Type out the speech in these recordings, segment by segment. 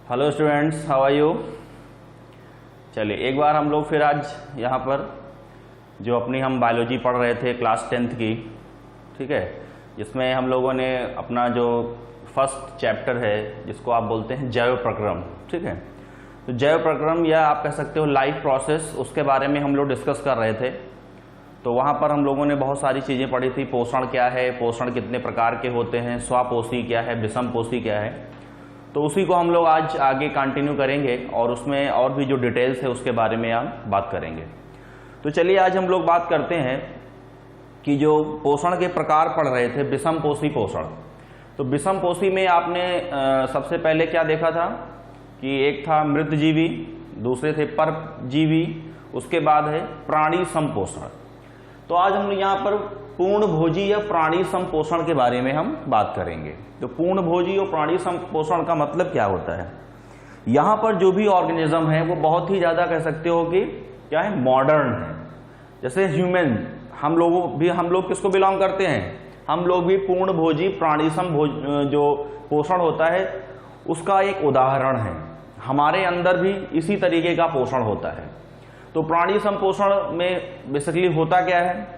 Hello students, how are you. चलिए एक बार हम लोग फिर आज यहाँ पर जो अपनी हम बायोलॉजी पढ़ रहे थे क्लास 10th की, ठीक है, जिसमें हम लोगों ने अपना जो फर्स्ट चैप्टर है जिसको आप बोलते हैं जैव प्रक्रम, ठीक है, तो जैव प्रक्रम या आप कह सकते हो लाइफ प्रोसेस, उसके बारे में हम लोग डिस्कस कर रहे थे। तो वहाँ पर हम लोगों ने बहुत सारी चीज़ें पढ़ी थी। पोषण क्या है, पोषण कितने प्रकार के होते हैं, स्वापोषी क्या है, विषमपोषी क्या है, तो उसी को हम लोग आज आगे कंटिन्यू करेंगे और उसमें और भी जो डिटेल्स है उसके बारे में हम बात करेंगे। तो चलिए आज हम लोग बात करते हैं कि जो पोषण के प्रकार पढ़ रहे थे, विषमपोषी पोषण। तो विषमपोषी में आपने सबसे पहले क्या देखा था कि एक था मृतजीवी, दूसरे थे परजीवी, उसके बाद है प्राणी समपोषण। तो आज हम यहाँ पर पूर्णभोजी या प्राणी समपोषण के बारे में हम बात करेंगे। तो पूर्णभोजी और प्राणी समपोषण का मतलब क्या होता है? यहाँ पर जो भी ऑर्गेनिज्म है वो बहुत ही ज़्यादा कह सकते हो कि क्या है, मॉडर्न है। जैसे ह्यूमन, हम लोग किसको बिलोंग करते हैं? हम लोग भी पूर्णभोजी प्राणी सम जो पोषण होता है उसका एक उदाहरण है। हमारे अंदर भी इसी तरीके का पोषण होता है। तो प्राणी संपोषण में बेसिकली होता क्या है,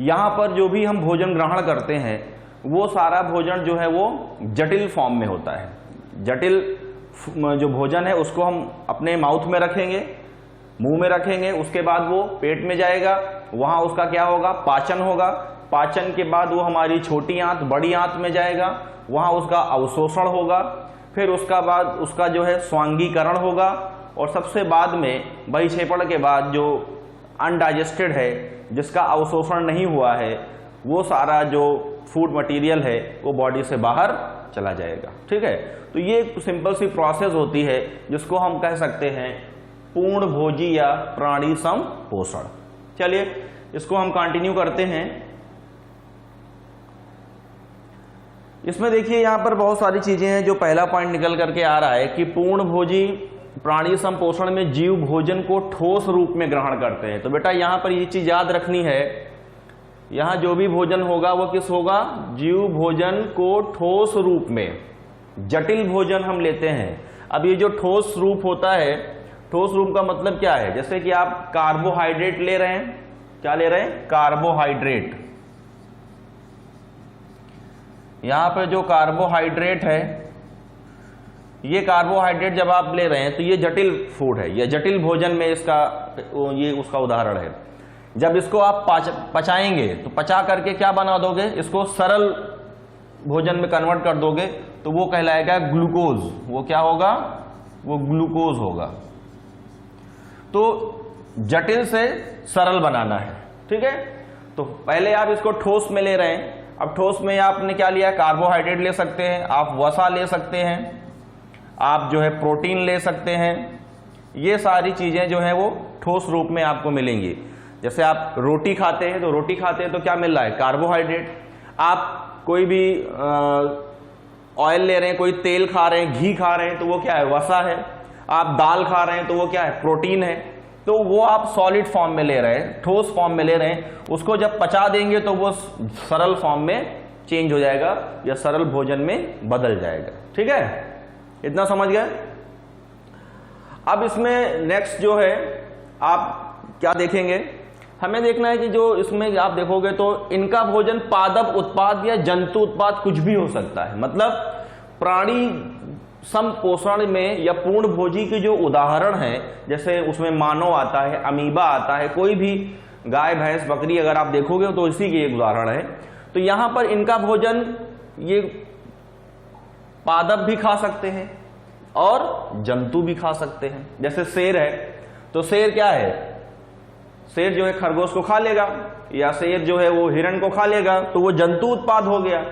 यहाँ पर जो भी हम भोजन ग्रहण करते हैं वो सारा भोजन जो है वो जटिल फॉर्म में होता है। जटिल जो भोजन है उसको हम अपने माउथ में रखेंगे, मुंह में रखेंगे, उसके बाद वो पेट में जाएगा, वहाँ उसका क्या होगा, पाचन होगा। पाचन के बाद वो हमारी छोटी आंत बड़ी आंत में जाएगा, वहाँ उसका अवशोषण होगा, फिर उसका बाद उसका जो है स्वांगीकरण होगा, और सबसे बाद में बहिक्षेपण के बाद जो अनडाइजेस्टेड है, जिसका अवशोषण नहीं हुआ है, वो सारा जो फूड मटेरियल है वो बॉडी से बाहर चला जाएगा। ठीक है, तो ये सिंपल सी प्रोसेस होती है जिसको हम कह सकते हैं पूर्णभोजी या प्राणी सम पोषण। चलिए इसको हम कंटिन्यू करते हैं। इसमें देखिए यहाँ पर बहुत सारी चीजें हैं। जो पहला पॉइंट निकल करके आ रहा है कि पूर्णभोजी प्राणी संपोषण में जीव भोजन को ठोस रूप में ग्रहण करते हैं। तो बेटा यहाँ पर ये चीज याद रखनी है, यहाँ जो भी भोजन होगा वो किस होगा, जीव भोजन को ठोस रूप में। जटिल भोजन हम लेते हैं। अब ये जो ठोस रूप होता है, ठोस रूप का मतलब क्या है? जैसे कि आप कार्बोहाइड्रेट ले रहे हैं, क्या ले रहे हैं, कार्बोहाइड्रेट। यहां पर जो कार्बोहाइड्रेट है, ये कार्बोहाइड्रेट जब आप ले रहे हैं तो ये जटिल फूड है, ये जटिल भोजन में इसका ये उसका उदाहरण है। जब इसको आप पचाएंगे तो पचा करके क्या बना दोगे, इसको सरल भोजन में कन्वर्ट कर दोगे तो वो कहलाएगा ग्लूकोज। वो क्या होगा, वो ग्लूकोज होगा। तो जटिल से सरल बनाना है। ठीक है, तो पहले आप इसको ठोस में ले रहे हैं। अब ठोस में आपने क्या लिया, कार्बोहाइड्रेट ले सकते हैं, आप वसा ले सकते हैं, आप जो है प्रोटीन ले सकते हैं। ये सारी चीजें जो है वो ठोस रूप में आपको मिलेंगी। जैसे आप रोटी खाते हैं तो रोटी खाते हैं तो क्या मिल रहा है, कार्बोहाइड्रेट। आप कोई भी ऑयल ले रहे हैं, कोई तेल खा रहे हैं, घी खा रहे हैं तो वो क्या है, वसा है। आप दाल खा रहे हैं तो वो क्या है, प्रोटीन है। तो वो आप सॉलिड फॉर्म में ले रहे हैं, ठोस फॉर्म में ले रहे हैं। उसको जब पचा देंगे तो वो सरल फॉर्म में चेंज हो जाएगा या सरल भोजन में बदल जाएगा। ठीक है, इतना समझ गए। अब इसमें नेक्स्ट जो है आप क्या देखेंगे, हमें देखना है कि जो इसमें आप देखोगे तो इनका भोजन पादप उत्पाद या जंतु उत्पाद कुछ भी हो सकता है। मतलब प्राणी संपोषण में या पूर्णभोजी के जो उदाहरण है, जैसे उसमें मानव आता है, अमीबा आता है, कोई भी गाय भैंस बकरी अगर आप देखोगे तो इसी के एक उदाहरण है। तो यहां पर इनका भोजन ये पादप भी खा सकते हैं और जंतु भी खा सकते हैं। जैसे शेर है तो शेर क्या है, शेर जो है खरगोश को खा लेगा, या शेर जो है वो हिरण को खा लेगा, तो वो जंतु उत्पाद हो गया।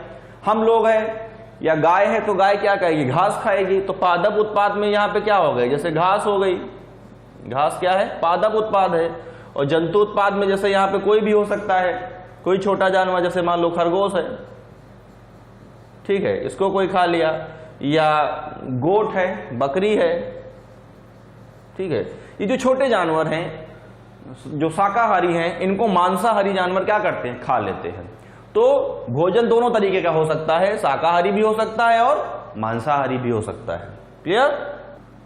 हम लोग हैं या गाय है तो गाय क्या करेगी, घास खाएगी। तो पादप उत्पाद में यहाँ पे क्या हो गई, जैसे घास हो गई, घास क्या है, पादप उत्पाद है। और जंतु उत्पाद में जैसे यहाँ पे कोई भी हो सकता है, कोई छोटा जानवर, जैसे मान लो खरगोश है, ठीक है, इसको कोई खा लिया, या गोट है, बकरी है। ठीक है, ये जो छोटे जानवर हैं जो शाकाहारी हैं, इनको मांसाहारी जानवर क्या करते हैं, खा लेते हैं। तो भोजन दोनों तरीके का हो सकता है, शाकाहारी भी हो सकता है और मांसाहारी भी हो सकता है। क्लियर?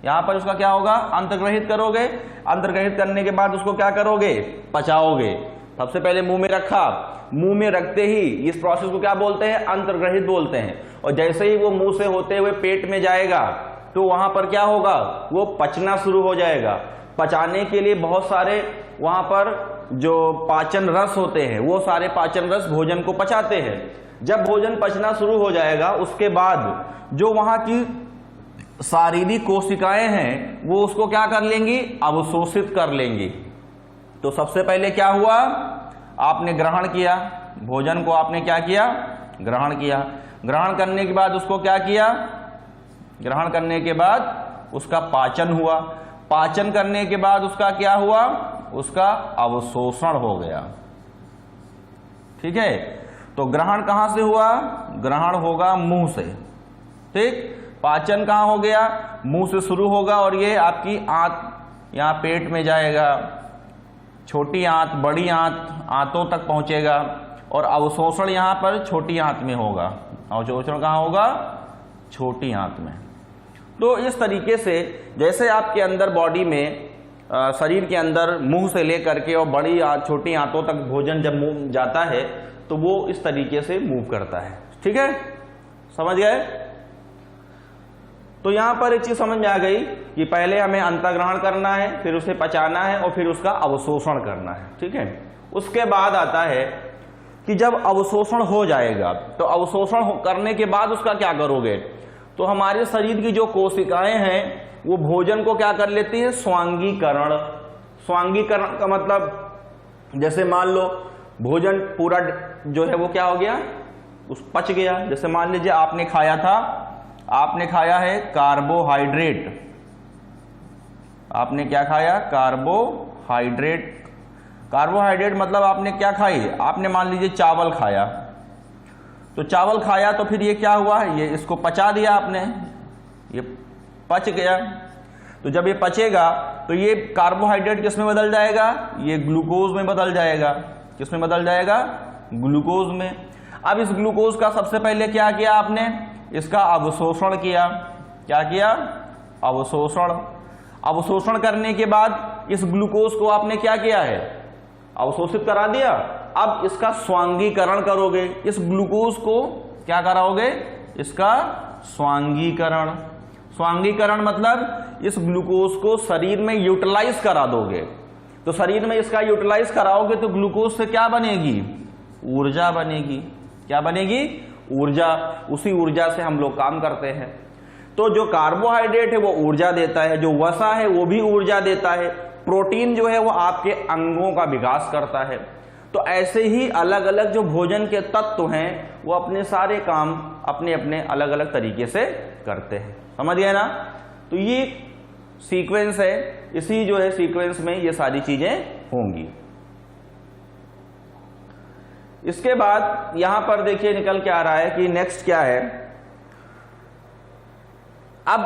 यहां पर उसका क्या होगा, अंतर्ग्रहित करोगे, अंतर्ग्रहित करने के बाद उसको क्या करोगे, पचाओगे। सबसे पहले मुंह में रखा, मुंह में रखते ही इस प्रोसेस को क्या बोलते हैं, अंतर्ग्रहित बोलते हैं। और जैसे ही वो मुंह से होते हुए पेट में जाएगा तो वहां पर क्या होगा, वो पचना शुरू हो जाएगा। पचाने के लिए बहुत सारे वहां पर जो पाचन रस होते हैं, वो सारे पाचन रस भोजन को पचाते हैं। जब भोजन पचना शुरू हो जाएगा उसके बाद जो वहां की शारीरिक कोशिकाएं हैं वो उसको क्या कर लेंगी, अवशोषित कर लेंगी। तो सबसे पहले क्या हुआ, आपने ग्रहण किया, भोजन को आपने क्या किया, ग्रहण किया। ग्रहण करने के बाद उसको क्या किया, ग्रहण करने के बाद उसका पाचन हुआ। पाचन करने के बाद उसका क्या हुआ, उसका अवशोषण हो गया। ठीक है, तो ग्रहण कहां से हुआ, ग्रहण होगा मुंह से। ठीक, पाचन कहां हो गया, मुंह से शुरू होगा और ये आपकी आंत यहां पेट में जाएगा, छोटी आंत, बड़ी आंत, आंतों तक पहुंचेगा। और अवशोषण यहां पर छोटी आंत में होगा। अवशोषण कहां होगा, छोटी आंत में। तो इस तरीके से जैसे आपके अंदर बॉडी में शरीर के अंदर मुंह से लेकर के और बड़ी छोटी आंतों तक भोजन जब मुंह जाता है तो वो इस तरीके से मूव करता है। ठीक है, समझ गए। तो यहां पर एक चीज समझ में आ गई कि पहले हमें अंतर्ग्रहण करना है, फिर उसे पचाना है और फिर उसका अवशोषण करना है। ठीक है, उसके बाद आता है कि जब अवशोषण हो जाएगा तो अवशोषण करने के बाद उसका क्या करोगे, तो हमारे शरीर की जो कोशिकाएं हैं वो भोजन को क्या कर लेती है, स्वांगीकरण। स्वांगीकरण का मतलब जैसे मान लो भोजन पूरा जो है वो क्या हो गया, उस पच गया। जैसे मान लीजिए आपने खाया था, आपने खाया है कार्बोहाइड्रेट, आपने क्या खाया, कार्बोहाइड्रेट। कार्बोहाइड्रेट मतलब आपने क्या खाई, आपने मान लीजिए चावल खाया। तो चावल खाया तो फिर ये क्या हुआ, ये इसको पचा दिया आपने, ये पच गया। तो जब ये पचेगा तो ये कार्बोहाइड्रेट किस में बदल जाएगा, ये ग्लूकोज में बदल जाएगा। किस में बदल जाएगा, ग्लूकोज में। अब इस ग्लूकोज का सबसे पहले क्या किया आपने, इसका अवशोषण किया। क्या किया, अवशोषण। अवशोषण करने के बाद इस ग्लूकोज को आपने क्या किया है, अवशोषित करा दिया। अब इसका स्वांगीकरण करोगे, इस ग्लूकोज को क्या कराओगे, इसका स्वांगीकरण। स्वांगीकरण मतलब इस ग्लूकोज को शरीर में यूटिलाइज करा दोगे। तो शरीर में इसका यूटिलाइज कराओगे तो ग्लूकोज से क्या बनेगी, ऊर्जा बनेगी। क्या बनेगी, ऊर्जा। उसी ऊर्जा से हम लोग काम करते हैं। तो जो कार्बोहाइड्रेट है वो ऊर्जा देता है, जो वसा है वो भी ऊर्जा देता है, प्रोटीन जो है वो आपके अंगों का विकास करता है। तो ऐसे ही अलग अलग जो भोजन के तत्व हैं वो अपने सारे काम अपने अपने अलग अलग तरीके से करते हैं। समझ गए ना। तो ये सीक्वेंस है, इसी जो है सीक्वेंस में ये सारी चीजें होंगी। इसके बाद यहां पर देखिए निकल के आ रहा है कि नेक्स्ट क्या है। अब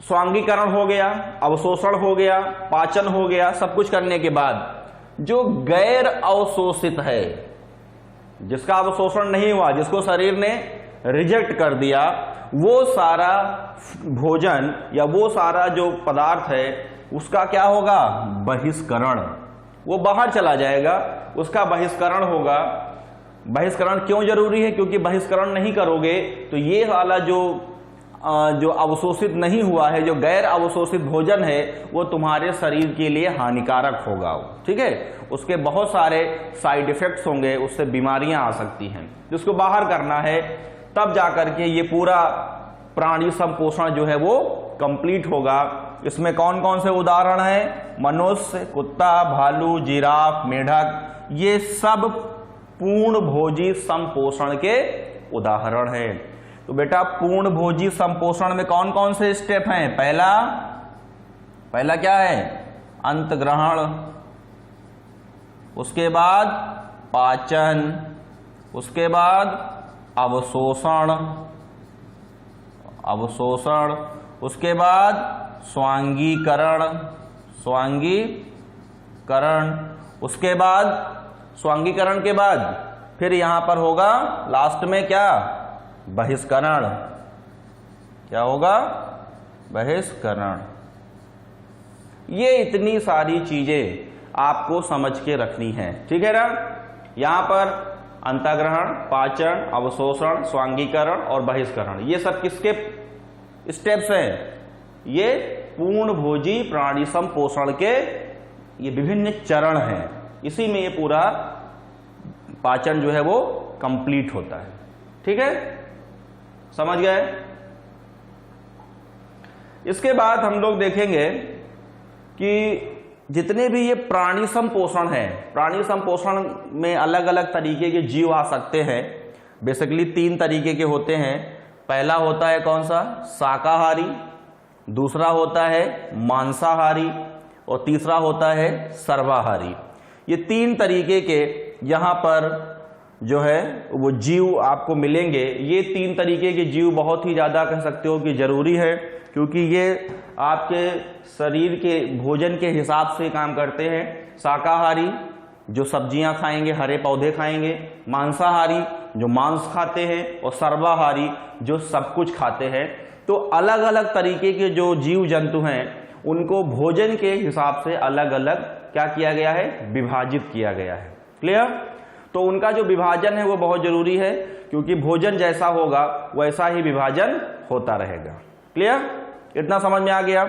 स्वांगीकरण हो गया, अवशोषण हो गया, पाचन हो गया, सब कुछ करने के बाद जो गैर अवशोषित है, जिसका अवशोषण नहीं हुआ, जिसको शरीर ने रिजेक्ट कर दिया, वो सारा भोजन या वो सारा जो पदार्थ है उसका क्या होगा, बहिष्करण। वो बाहर चला जाएगा, उसका बहिष्करण होगा। बहिष्करण क्यों जरूरी है, क्योंकि बहिष्करण नहीं करोगे तो ये वाला जो अवशोषित नहीं हुआ है, जो गैर अवशोषित भोजन है, वो तुम्हारे शरीर के लिए हानिकारक होगा। ठीक है, उसके बहुत सारे साइड इफेक्ट्स होंगे, उससे बीमारियां आ सकती हैं। जिसको बाहर करना है तब जाकर के ये पूरा प्राणी संपोषण जो है वो कंप्लीट होगा। इसमें कौन कौन से उदाहरण हैं, मनुष्य, कुत्ता, भालू, जिराफ, मेढक, ये सब पूर्ण भोजी संपोषण के उदाहरण हैं। तो बेटा पूर्ण भोजी संपोषण में कौन कौन से स्टेप हैं, पहला क्या है, अंतग्रहण, उसके बाद पाचन, उसके बाद अवशोषण, उसके बाद स्वांगीकरण, उसके बाद स्वांगीकरण के बाद फिर यहां पर होगा लास्ट में क्या, बहिष्करण। क्या होगा, बहिष्करण। ये इतनी सारी चीजें आपको समझ के रखनी है, ठीक है ना। यहां पर अंतःग्रहण, पाचन, अवशोषण, स्वांगीकरण और बहिष्करण, ये सब किसके स्टेप्स हैं? ये पूर्ण भोजी प्राणी संपोषण के ये विभिन्न चरण हैं। इसी में ये पूरा पाचन जो है वो कंप्लीट होता है, ठीक है, समझ गए। इसके बाद हम लोग देखेंगे कि जितने भी ये प्राणी संपोषण है, प्राणी संपोषण में अलग अलग तरीके के जीव आ सकते हैं। बेसिकली 3 तरीके के होते हैं। पहला होता है कौन सा? शाकाहारी, दूसरा होता है मांसाहारी और तीसरा होता है सर्वाहारी। ये 3 तरीके के यहाँ पर जो है वो जीव आपको मिलेंगे। ये 3 तरीके के जीव बहुत ही ज़्यादा कह सकते हो कि जरूरी है, क्योंकि ये आपके शरीर के भोजन के हिसाब से काम करते हैं। शाकाहारी जो सब्जियां खाएंगे, हरे पौधे खाएंगे, मांसाहारी जो मांस खाते हैं, और सर्वाहारी जो सब कुछ खाते हैं। तो अलग अलग तरीके के जो जीव जंतु हैं उनको भोजन के हिसाब से अलग अलग क्या किया गया है? विभाजित किया गया है। क्लियर? तो उनका जो विभाजन है वो बहुत जरूरी है, क्योंकि भोजन जैसा होगा वैसा ही विभाजन होता रहेगा। क्लियर? इतना समझ में आ गया?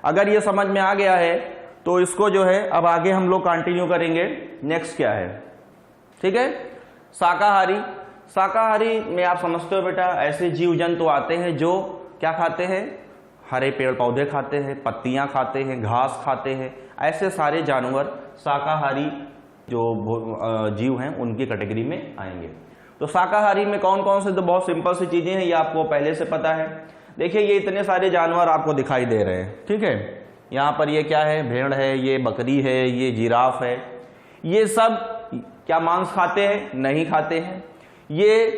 अगर ये समझ में आ गया है तो इसको जो है अब आगे हम लोग कंटिन्यू करेंगे। नेक्स्ट क्या है? ठीक है, शाकाहारी। शाकाहारी में आप समझते हो बेटा, ऐसे जीव जंतु आते हैं जो क्या खाते हैं? हरे पेड़ पौधे खाते हैं, पत्तियां खाते हैं, घास खाते हैं। ऐसे सारे जानवर शाकाहारी जो जीव हैं उनकी कैटेगरी में आएंगे। तो शाकाहारी में कौन कौन से? तो बहुत सिंपल सी चीजें हैं, ये आपको पहले से पता है। देखिए ये इतने सारे जानवर आपको दिखाई दे रहे हैं, ठीक है। यहाँ पर ये क्या है? भेड़ है, ये बकरी है, ये जिराफ है। ये सब क्या मांस खाते हैं? नहीं खाते हैं। ये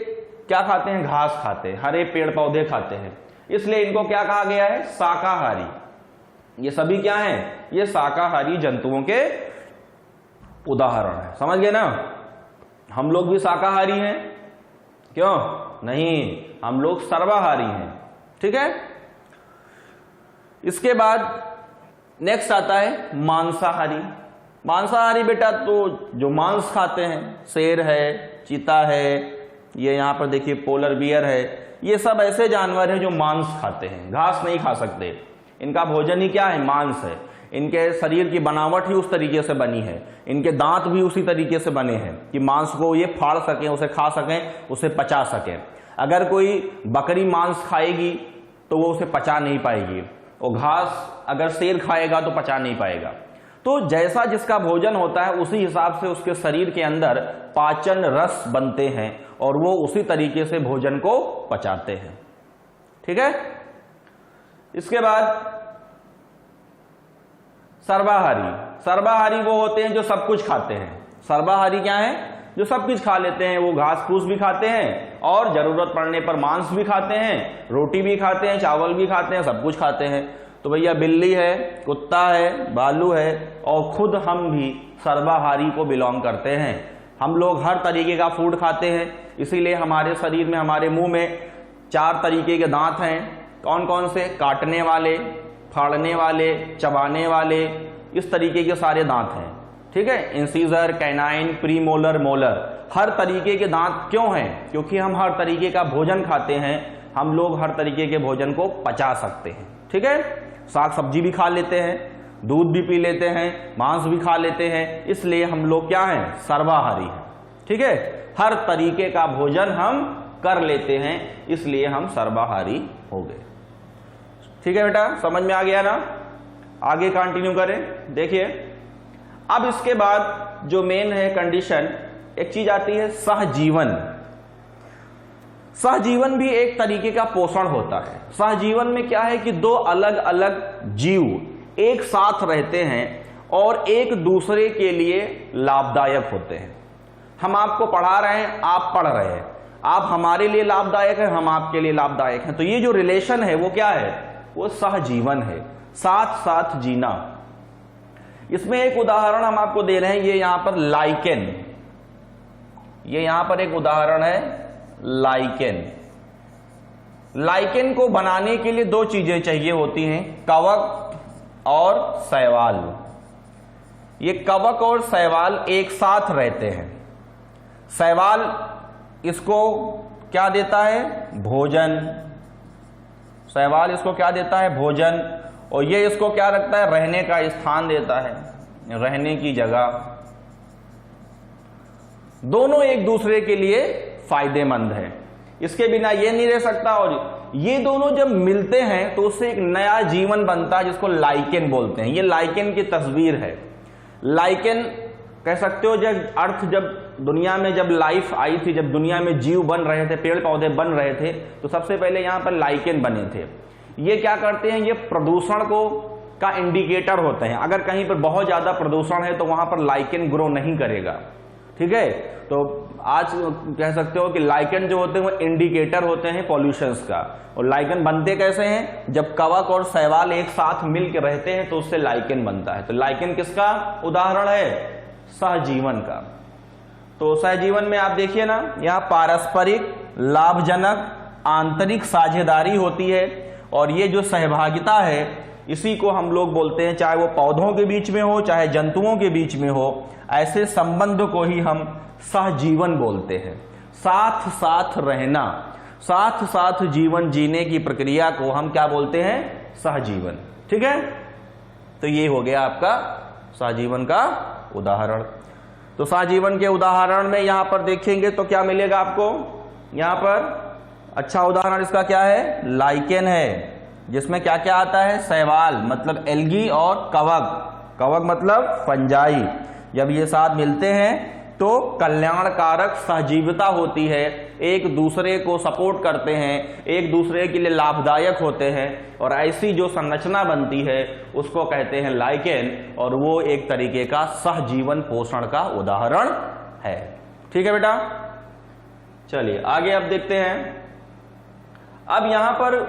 क्या खाते हैं? घास खाते हैं, हरे पेड़ पौधे खाते हैं, इसलिए इनको क्या कहा गया है? शाकाहारी। ये सभी क्या हैं? ये शाकाहारी जंतुओं के उदाहरण है। समझ गए ना? हम लोग भी शाकाहारी हैं, क्यों नहीं? हम लोग सर्वाहारी हैं, ठीक है। इसके बाद नेक्स्ट आता है मांसाहारी। मांसाहारी बेटा तो जो मांस खाते हैं, शेर है, चीता है, ये यहां पर देखिए पोलर बियर है, ये सब ऐसे जानवर हैं जो मांस खाते हैं, घास नहीं खा सकते। इनका भोजन ही क्या है? मांस है। इनके शरीर की बनावट ही उस तरीके से बनी है, इनके दांत भी उसी तरीके से बने हैं कि मांस को ये फाड़ सकें, उसे खा सकें, उसे पचा सकें। अगर कोई बकरी मांस खाएगी तो वो उसे पचा नहीं पाएगी, और घास अगर शेर खाएगा तो पचा नहीं पाएगा। तो जैसा जिसका भोजन होता है उसी हिसाब से उसके शरीर के अंदर पाचन रस बनते हैं और वो उसी तरीके से भोजन को पचाते हैं, ठीक है। इसके बाद सर्वाहारी। सर्वाहारी वो होते हैं जो सब कुछ खाते हैं। सर्वाहारी क्या है? जो सब कुछ खा लेते हैं। वो घास फूस भी खाते हैं और जरूरत पड़ने पर मांस भी खाते हैं, रोटी भी खाते हैं, चावल भी खाते हैं, सब कुछ खाते हैं। तो भैया बिल्ली है, कुत्ता है, भालू है, और खुद हम भी सर्वाहारी को बिलोंग करते हैं। हम लोग हर तरीके का फूड खाते हैं, इसीलिए हमारे शरीर में, हमारे मुंह में 4 तरीके के दांत हैं। कौन कौन से? काटने वाले, फाड़ने वाले, चबाने वाले, इस तरीके के सारे दांत हैं, ठीक है। इंसीजर, कैनाइन, प्रीमोलर, मोलर, हर तरीके के दांत क्यों हैं? क्योंकि हम हर तरीके का भोजन खाते हैं। हम लोग हर तरीके के भोजन को पचा सकते हैं, ठीक है। साग सब्जी भी खा लेते हैं, दूध भी पी लेते हैं, मांस भी खा लेते हैं, इसलिए हम लोग क्या हैं? सर्वाहारी हैं, ठीक है। हर तरीके का भोजन हम कर लेते हैं, इसलिए हम सर्वाहारी हो गए, ठीक है बेटा। समझ में आ गया ना? आगे कंटिन्यू करें। देखिए अब इसके बाद जो मेन है कंडीशन, एक चीज आती है सहजीवन। सहजीवन भी एक तरीके का पोषण होता है। सहजीवन में क्या है कि 2 अलग अलग जीव एक साथ रहते हैं और एक दूसरे के लिए लाभदायक होते हैं। हम आपको पढ़ा रहे हैं, आप पढ़ रहे हैं, आप हमारे लिए लाभदायक है, हम आपके लिए लाभदायक हैं। तो ये जो रिलेशन है वो क्या है? वो सहजीवन है, साथ साथ जीना। इसमें एक उदाहरण हम आपको दे रहे हैं, ये यहां पर लाइकेन, ये यहां पर एक उदाहरण है लाइकेन। लाइकेन को बनाने के लिए दो चीजें चाहिए होती हैं, कवक और शैवाल। ये कवक और शैवाल एक साथ रहते हैं। शैवाल इसको क्या देता है? भोजन। शैवाल इसको क्या देता है? भोजन। और ये इसको क्या रखता है? रहने का स्थान देता है, रहने की जगह। दोनों एक दूसरे के लिए फायदेमंद है, इसके बिना ये नहीं रह सकता। और ये दोनों जब मिलते हैं तो उससे एक नया जीवन बनता है जिसको लाइकेन बोलते हैं। ये लाइकेन की तस्वीर है। लाइकेन कह सकते हो जब दुनिया में जब लाइफ आई थी, जब दुनिया में जीव बन रहे थे, पेड़ पौधे बन रहे थे, तो सबसे पहले यहां पर लाइकेन बने थे। ये क्या करते हैं? ये प्रदूषण का इंडिकेटर होते हैं। अगर कहीं पर बहुत ज्यादा प्रदूषण है तो वहां पर लाइकेन ग्रो नहीं करेगा, ठीक है। तो आज कह सकते हो कि लाइकेन जो होते हैं वो इंडिकेटर होते हैं पॉल्यूशंस का। और लाइकेन बनते कैसे हैं? जब कवक और शैवाल एक साथ मिलकर रहते हैं तो उससे लाइकेन बनता है। तो लाइकेन किसका उदाहरण है? सहजीवन का। तो सहजीवन में आप देखिए ना, यहां पारस्परिक लाभजनक आंतरिक साझेदारी होती है। और ये जो सहभागिता है इसी को हम लोग बोलते हैं, चाहे वो पौधों के बीच में हो चाहे जंतुओं के बीच में हो, ऐसे संबंध को ही हम सहजीवन बोलते हैं। साथ साथ रहना, साथ साथ जीवन जीने की प्रक्रिया को हम क्या बोलते हैं? सहजीवन, ठीक है। तो ये हो गया आपका सहजीवन का उदाहरण। तो सहजीवन के उदाहरण में यहां पर देखेंगे तो क्या मिलेगा आपको? यहां पर अच्छा उदाहरण इसका क्या है? लाइकेन है, जिसमें क्या क्या आता है? शैवाल मतलब एल्गी और कवक, कवक मतलब फंजाई। जब ये साथ मिलते हैं तो कल्याणकारक सहजीविता होती है, एक दूसरे को सपोर्ट करते हैं, एक दूसरे के लिए लाभदायक होते हैं। और ऐसी जो संरचना बनती है उसको कहते हैं लाइकेन, और वो एक तरीके का सहजीवन पोषण का उदाहरण है, ठीक है बेटा। चलिए आगे अब देखते हैं। अब यहां पर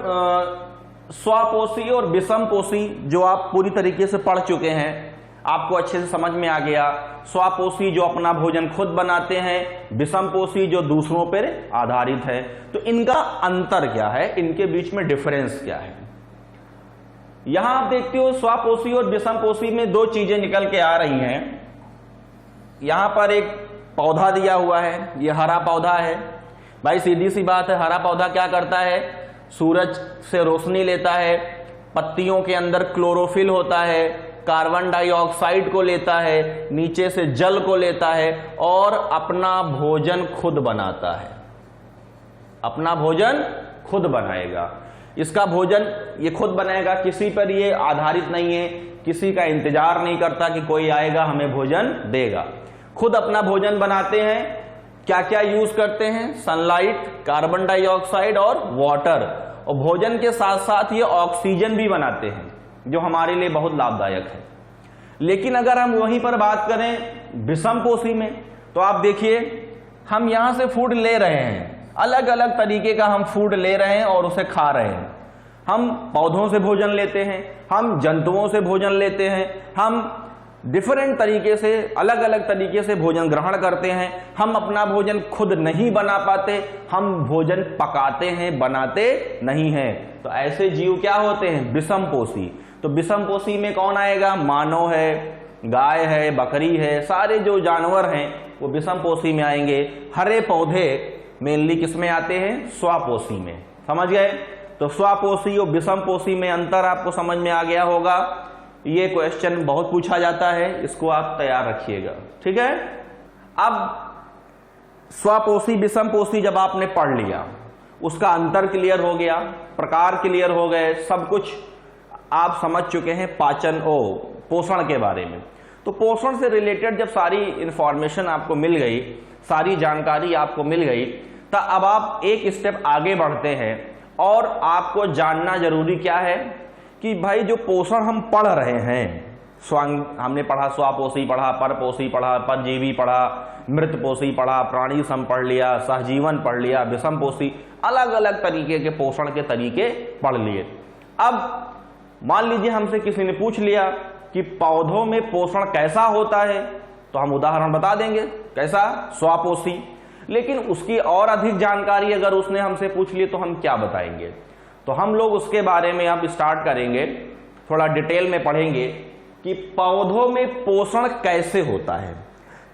स्वपोषी और विषमपोषी जो आप पूरी तरीके से पढ़ चुके हैं, आपको अच्छे से समझ में आ गया। स्वपोषी जो अपना भोजन खुद बनाते हैं, विषमपोषी जो दूसरों पर आधारित है। तो इनका अंतर क्या है? इनके बीच में डिफरेंस क्या है? यहां आप देखते हो स्वपोषी और विषमपोषी में दो चीजें निकल के आ रही हैं। यहां पर एक पौधा दिया हुआ है, ये हरा पौधा है। भाई सीधी सी बात है, हरा पौधा क्या करता है? सूरज से रोशनी लेता है, पत्तियों के अंदर क्लोरोफिल होता है, कार्बन डाइऑक्साइड को लेता है, नीचे से जल को लेता है और अपना भोजन खुद बनाता है। अपना भोजन खुद बनाएगा। इसका भोजन ये खुद बनाएगा, किसी पर ये आधारित नहीं है, किसी का इंतजार नहीं करता कि कोई आएगा हमें भोजन देगा। खुद अपना भोजन बनाते हैं। क्या क्या यूज करते हैं? सनलाइट, कार्बन डाइऑक्साइड और वाटर। और भोजन के साथ साथ ये ऑक्सीजन भी बनाते हैं जो हमारे लिए बहुत लाभदायक है। लेकिन अगर हम वहीं पर बात करें विषमपोषी में, तो आप देखिए हम यहां से फूड ले रहे हैं, अलग अलग तरीके का हम फूड ले रहे हैं और उसे खा रहे हैं। हम पौधों से भोजन लेते हैं, हम जंतुओं से भोजन लेते हैं, हम डिफरेंट तरीके से अलग अलग तरीके से भोजन ग्रहण करते हैं। हम अपना भोजन खुद नहीं बना पाते, हम भोजन पकाते हैं, बनाते नहीं हैं। तो ऐसे जीव क्या होते हैं? विषमपोषी। तो विषमपोषी में कौन आएगा? मानव है, गाय है, बकरी है, सारे जो जानवर हैं वो विषमपोषी में आएंगे। हरे पौधे मेनली किस में आते हैं? स्वपोषी में। समझ गए? तो स्वपोषी और विषमपोषी में अंतर आपको समझ में आ गया होगा। ये क्वेश्चन बहुत पूछा जाता है, इसको आप तैयार रखिएगा, ठीक है। अब स्वपोषी विषमपोषी जब आपने पढ़ लिया, उसका अंतर क्लियर हो गया, प्रकार क्लियर हो गए, सब कुछ आप समझ चुके हैं पोषण के बारे में। तो पोषण से रिलेटेड जब सारी इंफॉर्मेशन आपको मिल गई, सारी जानकारी आपको मिल गई, तो अब आप एक स्टेप आगे बढ़ते हैं और आपको जानना जरूरी क्या है कि भाई जो पोषण हम पढ़ रहे हैं, हमने पढ़ा स्वपोषी पढ़ा, परपोषी पढ़ा, परजीवी पढ़ा, मृतपोषी पढ़ा, प्राणी सम पढ़ लिया, सहजीवन पढ़ लिया, विषमपोषी, अलग अलग तरीके के पोषण के तरीके पढ़ लिए। अब मान लीजिए हमसे किसी ने पूछ लिया कि पौधों में पोषण कैसा होता है, तो हम उदाहरण बता देंगे कैसा? स्वपोषी। लेकिन उसकी और अधिक जानकारी अगर उसने हमसे पूछ ली तो हम क्या बताएंगे। तो हम लोग उसके बारे में अब स्टार्ट करेंगे, थोड़ा डिटेल में पढ़ेंगे कि पौधों में पोषण कैसे होता है।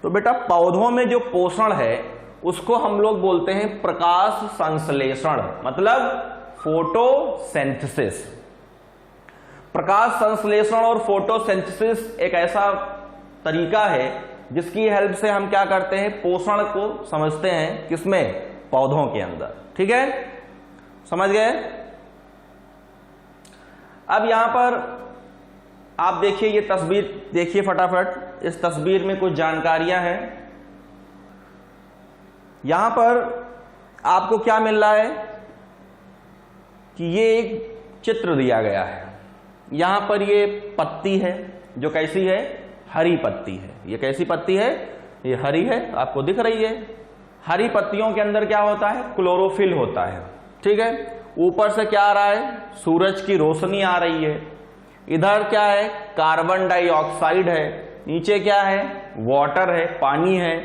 तो बेटा पौधों में जो पोषण है उसको हम लोग बोलते हैं प्रकाश संश्लेषण, मतलब फोटोसिंथेसिस। प्रकाश संश्लेषण और फोटोसिंथेसिस एक ऐसा तरीका है जिसकी हेल्प से हम क्या करते हैं, पोषण को समझते हैं, किसमें, पौधों के अंदर। ठीक है, समझ गए। अब यहां पर आप देखिए, ये तस्वीर देखिए फटाफट। इस तस्वीर में कुछ जानकारियां हैं। यहां पर आपको क्या मिल रहा है कि ये एक चित्र दिया गया है। यहां पर ये पत्ती है जो कैसी है, हरी पत्ती है। ये कैसी पत्ती है, ये हरी है, आपको दिख रही है। हरी पत्तियों के अंदर क्या होता है, क्लोरोफिल होता है। ठीक है, ऊपर से क्या आ रहा है, सूरज की रोशनी आ रही है। इधर क्या है, कार्बन डाइऑक्साइड है। नीचे क्या है, वाटर है, पानी है।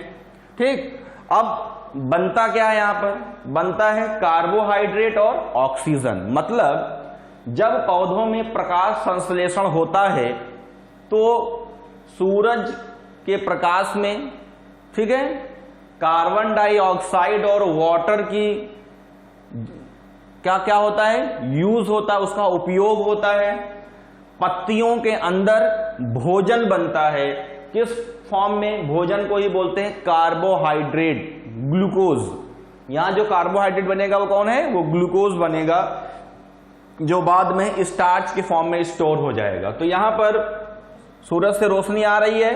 ठीक, अब बनता क्या है, यहां पर बनता है कार्बोहाइड्रेट और ऑक्सीजन। मतलब जब पौधों में प्रकाश संश्लेषण होता है तो सूरज के प्रकाश में, ठीक है, कार्बन डाइऑक्साइड और वाटर की क्या क्या होता है, यूज होता है, उसका उपयोग होता है। पत्तियों के अंदर भोजन बनता है। किस फॉर्म में, भोजन को ही बोलते हैं कार्बोहाइड्रेट, ग्लूकोज। यहां जो कार्बोहाइड्रेट बनेगा वो कौन है, वो ग्लूकोज बनेगा, जो बाद में स्टार्च के फॉर्म में स्टोर हो जाएगा। तो यहां पर सूरज से रोशनी आ रही है,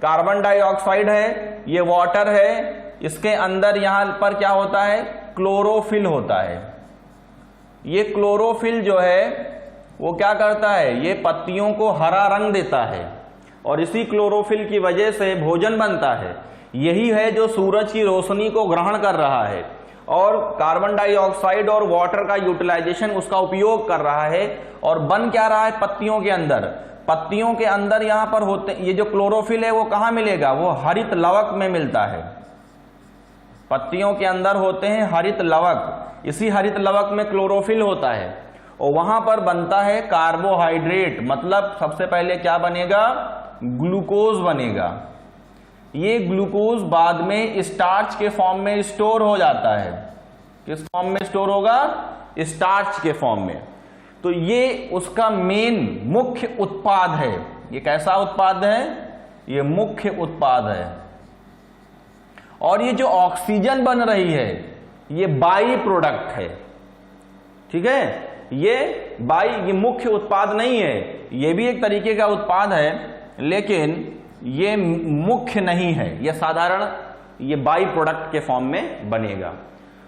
कार्बन डाइऑक्साइड है, ये वाटर है, इसके अंदर यहां पर क्या होता है, क्लोरोफिल होता है। ये क्लोरोफिल जो है वो क्या करता है, ये पत्तियों को हरा रंग देता है और इसी क्लोरोफिल की वजह से भोजन बनता है। यही है जो सूरज की रोशनी को ग्रहण कर रहा है और कार्बन डाइऑक्साइड और वाटर का यूटिलाइजेशन, उसका उपयोग कर रहा है। और बन क्या रहा है पत्तियों के अंदर, पत्तियों के अंदर यहां पर होते, ये जो क्लोरोफिल है वो कहां मिलेगा, वो हरित लवक में मिलता है। पत्तियों के अंदर होते हैं हरित लवक, इसी हरित लवक में क्लोरोफिल होता है और वहां पर बनता है कार्बोहाइड्रेट। मतलब सबसे पहले क्या बनेगा, ग्लूकोज बनेगा। ये ग्लूकोज बाद में स्टार्च के फॉर्म में स्टोर हो जाता है। किस फॉर्म में स्टोर होगा, स्टार्च के फॉर्म में। तो ये उसका मेन मुख्य उत्पाद है। ये कैसा उत्पाद है, ये मुख्य उत्पाद है। और ये जो ऑक्सीजन बन रही है ये बाई प्रोडक्ट है। ठीक है, ये मुख्य उत्पाद नहीं है, ये भी एक तरीके का उत्पाद है लेकिन ये मुख्य नहीं है, ये साधारण, ये बाई प्रोडक्ट के फॉर्म में बनेगा।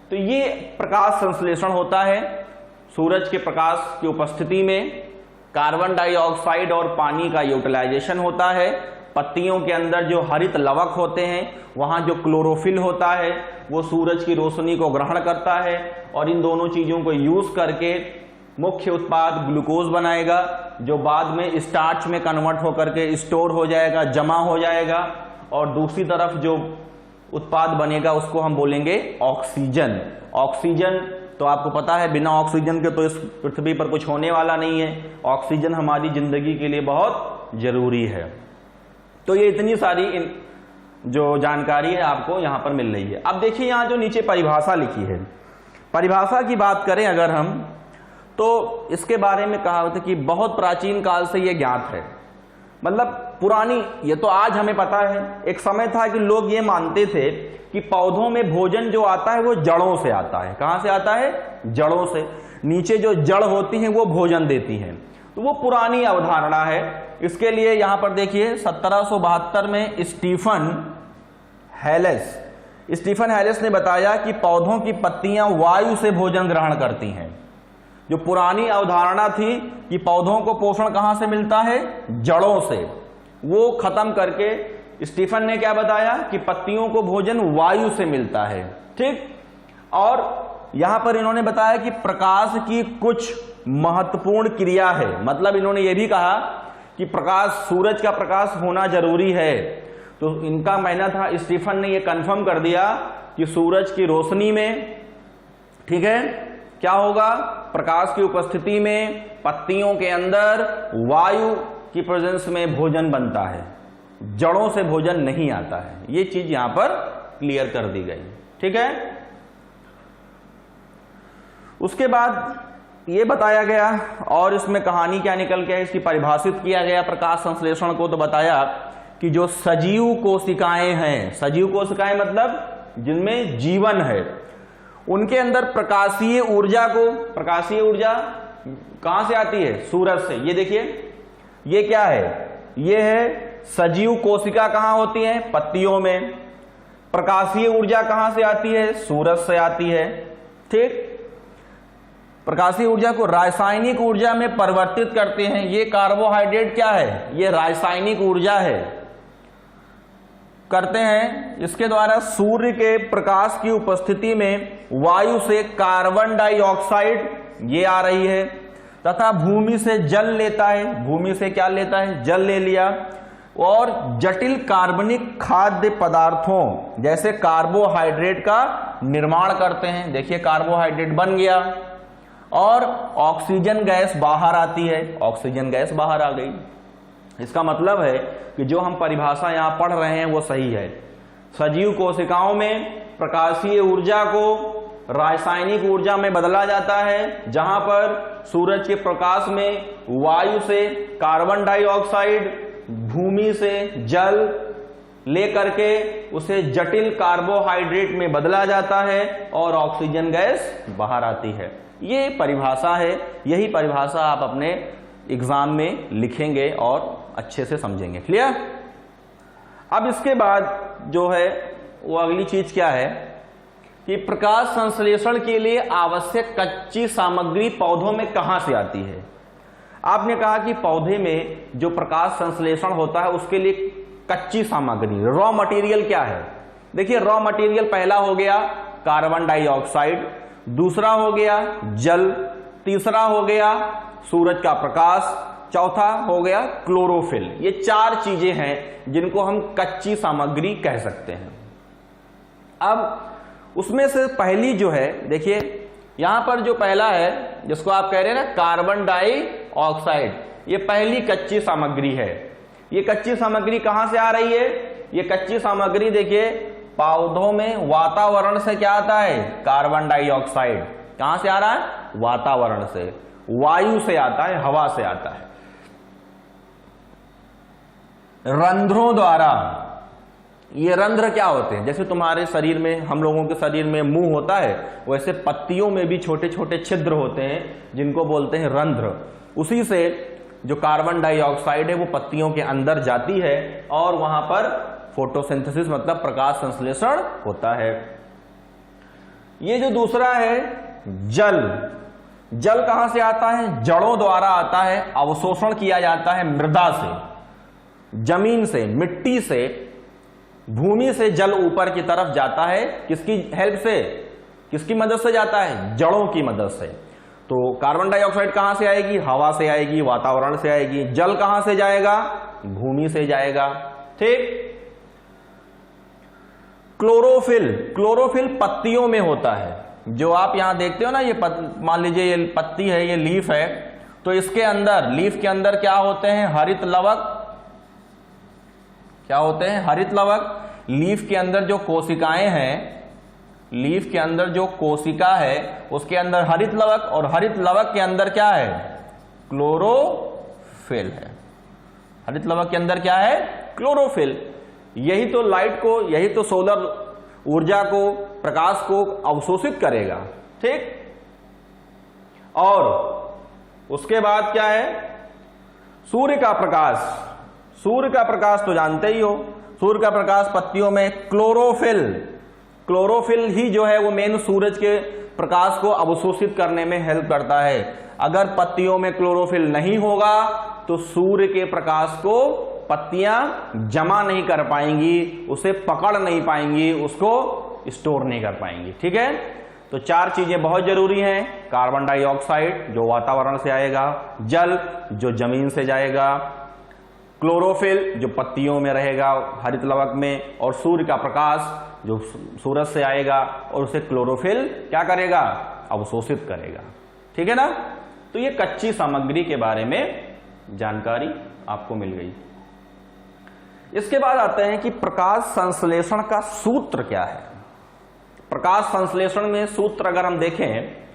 तो ये प्रकाश संश्लेषण होता है। सूरज के प्रकाश की उपस्थिति में कार्बन डाइऑक्साइड और पानी का यूटिलाइजेशन होता है। पत्तियों के अंदर जो हरित लवक होते हैं वहां जो क्लोरोफिल होता है वो सूरज की रोशनी को ग्रहण करता है और इन दोनों चीजों को यूज करके मुख्य उत्पाद ग्लूकोज बनाएगा, जो बाद में स्टार्च में कन्वर्ट होकर के स्टोर हो जाएगा, जमा हो जाएगा। और दूसरी तरफ जो उत्पाद बनेगा उसको हम बोलेंगे ऑक्सीजन। ऑक्सीजन तो आपको पता है, बिना ऑक्सीजन के तो इस पृथ्वी पर कुछ होने वाला नहीं है। ऑक्सीजन हमारी जिंदगी के लिए बहुत जरूरी है। तो ये इतनी सारी जो जानकारी है आपको यहां पर मिल रही है। अब देखिए यहां जो नीचे परिभाषा लिखी है, परिभाषा की बात करें अगर हम, तो इसके बारे में कहा होता है कि बहुत प्राचीन काल से यह ज्ञात है। मतलब पुरानी, ये तो आज हमें पता है, एक समय था कि लोग ये मानते थे कि पौधों में भोजन जो आता है वो जड़ों से आता है। कहां से आता है, जड़ों से। नीचे जो जड़ होती हैं वो भोजन देती हैं। तो वो पुरानी अवधारणा है। इसके लिए यहां पर देखिए 1772 में स्टीफन हेलेस ने बताया कि पौधों की पत्तियां वायु से भोजन ग्रहण करती हैं। जो पुरानी अवधारणा थी कि पौधों को पोषण कहां से मिलता है, जड़ों से, वो खत्म करके स्टीफन ने क्या बताया कि पत्तियों को भोजन वायु से मिलता है। ठीक, और यहां पर इन्होंने बताया कि प्रकाश की कुछ महत्वपूर्ण क्रिया है। मतलब इन्होंने ये भी कहा कि प्रकाश, सूरज का प्रकाश होना जरूरी है। तो इनका मानना था, स्टीफन ने यह कंफर्म कर दिया कि सूरज की रोशनी में, ठीक है, क्या होगा, प्रकाश की उपस्थिति में पत्तियों के अंदर वायु की प्रेजेंस में भोजन बनता है, जड़ों से भोजन नहीं आता है। ये चीज यहां पर क्लियर कर दी गई, ठीक है। उसके बाद ये बताया गया, और इसमें कहानी क्या निकल के इसकी परिभाषित किया गया प्रकाश संश्लेषण को। तो बताया कि जो सजीव कोशिकाएं हैं, सजीव कोशिकाएं मतलब जिनमें जीवन है, उनके अंदर प्रकाशीय ऊर्जा को, प्रकाशीय ऊर्जा कहां से आती है, सूरज से। ये देखिए, ये क्या है, ये है सजीव कोशिका। कहां होती है, पत्तियों में। प्रकाशीय ऊर्जा कहां से आती है, सूरज से आती है, ठीक। प्रकाशीय ऊर्जा को रासायनिक ऊर्जा में परिवर्तित करते हैं। ये कार्बोहाइड्रेट क्या है, ये रासायनिक ऊर्जा है, करते हैं इसके द्वारा। सूर्य के प्रकाश की उपस्थिति में वायु से कार्बन डाइऑक्साइड ये आ रही है, तथा भूमि से जल लेता है। भूमि से क्या लेता है, जल ले लिया, और जटिल कार्बनिक खाद्य पदार्थों जैसे कार्बोहाइड्रेट का निर्माण करते हैं। देखिए, कार्बोहाइड्रेट बन गया, और ऑक्सीजन गैस बाहर आती है, ऑक्सीजन गैस बाहर आ गई। इसका मतलब है कि जो हम परिभाषा यहां पढ़ रहे हैं वो सही है। सजीव कोशिकाओं में प्रकाशीय ऊर्जा को रासायनिक ऊर्जा में बदला जाता है, जहां पर सूरज के प्रकाश में वायु से कार्बन डाइऑक्साइड, भूमि से जल लेकर के उसे जटिल कार्बोहाइड्रेट में बदला जाता है, और ऑक्सीजन गैस बाहर आती है। ये परिभाषा है, यही परिभाषा आप अपने एग्जाम में लिखेंगे और अच्छे से समझेंगे। क्लियर। अब इसके बाद जो है वो अगली चीज क्या है कि प्रकाश संश्लेषण के लिए आवश्यक कच्ची सामग्री पौधों में कहां से आती है। आपने कहा कि पौधे में जो प्रकाश संश्लेषण होता है उसके लिए कच्ची सामग्री, रॉ मटेरियल क्या है। देखिए, रॉ मटेरियल पहला हो गया कार्बन डाइऑक्साइड, दूसरा हो गया जल, तीसरा हो गया सूरज का प्रकाश, चौथा हो गया क्लोरोफिल। ये चार चीजें हैं जिनको हम कच्ची सामग्री कह सकते हैं। अब उसमें से पहली जो है, देखिए यहां पर जो पहला है जिसको आप कह रहे हैं ना कार्बन डाइऑक्साइड, ये पहली कच्ची सामग्री है। ये कच्ची सामग्री कहां से आ रही है, ये कच्ची सामग्री देखिए पौधों में वातावरण से क्या आता है, कार्बन डाइऑक्साइड। कहां से आ रहा है, वातावरण से, वायु से आता है, हवा से आता है। रंध्रों द्वारा, ये रंध्र क्या होते हैं, जैसे तुम्हारे शरीर में, हम लोगों के शरीर में मुंह होता है, वैसे पत्तियों में भी छोटे छोटे छिद्र होते हैं जिनको बोलते हैं रंध्र। उसी से जो कार्बन डाइऑक्साइड है वो पत्तियों के अंदर जाती है और वहां पर फोटोसिंथेसिस मतलब प्रकाश संश्लेषण होता है। ये जो दूसरा है जल, जल कहां से आता है, जड़ों द्वारा आता है, अवशोषण किया जाता है मृदा से, जमीन से, मिट्टी से, भूमि से जल ऊपर की तरफ जाता है। किसकी हेल्प से, किसकी मदद से जाता है, जड़ों की मदद से। तो कार्बन डाइऑक्साइड कहां से आएगी, हवा से आएगी, वातावरण से आएगी। जल कहां से जाएगा, भूमि से जाएगा, ठीक। क्लोरोफिल, क्लोरोफिल पत्तियों में होता है। जो आप यहां देखते हो ना, ये मान लीजिए ये पत्ती है, ये लीफ है, तो इसके अंदर, लीफ के अंदर क्या होते हैं, हरित लवक, क्या होते हैं, हरित लवक। लीफ के अंदर जो कोशिकाएं हैं, लीफ के अंदर जो कोशिका है उसके अंदर हरित लवक, और हरित लवक के अंदर क्या है, क्लोरोफिल है। हरित लवक के अंदर क्या है, क्लोरोफिल। यही तो लाइट को, यही तो सोलर ऊर्जा को, प्रकाश को अवशोषित करेगा, ठीक। और उसके बाद क्या है, सूर्य का प्रकाश। सूर्य का प्रकाश तो जानते ही हो, सूर्य का प्रकाश पत्तियों में क्लोरोफिल, क्लोरोफिल ही जो है वो मेन सूरज के प्रकाश को अवशोषित करने में हेल्प करता है। अगर पत्तियों में क्लोरोफिल नहीं होगा तो सूर्य के प्रकाश को पत्तियां जमा नहीं कर पाएंगी, उसे पकड़ नहीं पाएंगी, उसको स्टोर नहीं कर पाएंगी, ठीक है। तो चार चीजें बहुत जरूरी हैं, कार्बन डाइऑक्साइड जो वातावरण से आएगा, जल जो जमीन से जाएगा, क्लोरोफिल जो पत्तियों में रहेगा हरित लवक में, और सूर्य का प्रकाश जो सूरज से आएगा और उसे क्लोरोफिल क्या करेगा, अवशोषित करेगा। ठीक है ना। तो ये कच्ची सामग्री के बारे में जानकारी आपको मिल गई। इसके बाद आते हैं कि प्रकाश संश्लेषण का सूत्र क्या है। प्रकाश संश्लेषण में सूत्र अगर हम देखें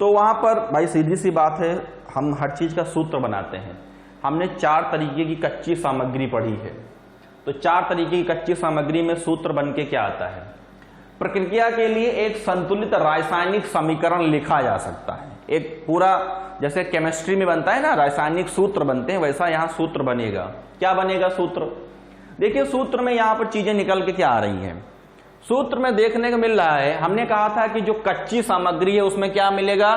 तो वहां पर भाई सीधी सी बात है, हम हर चीज का सूत्र बनाते हैं। हमने 4 तरीके की कच्ची सामग्री पढ़ी है, तो 4 तरीके की कच्ची सामग्री में सूत्र बन के क्या आता है, प्रक्रिया के लिए एक संतुलित रासायनिक समीकरण लिखा जा सकता है। एक पूरा जैसे केमिस्ट्री में बनता है ना, रासायनिक सूत्र बनते हैं, वैसा यहां सूत्र बनेगा। क्या बनेगा सूत्र? देखिए सूत्र में यहां पर चीजें निकल के क्या आ रही हैं। सूत्र में देखने को मिल रहा है, हमने कहा था कि जो कच्ची सामग्री है उसमें क्या मिलेगा,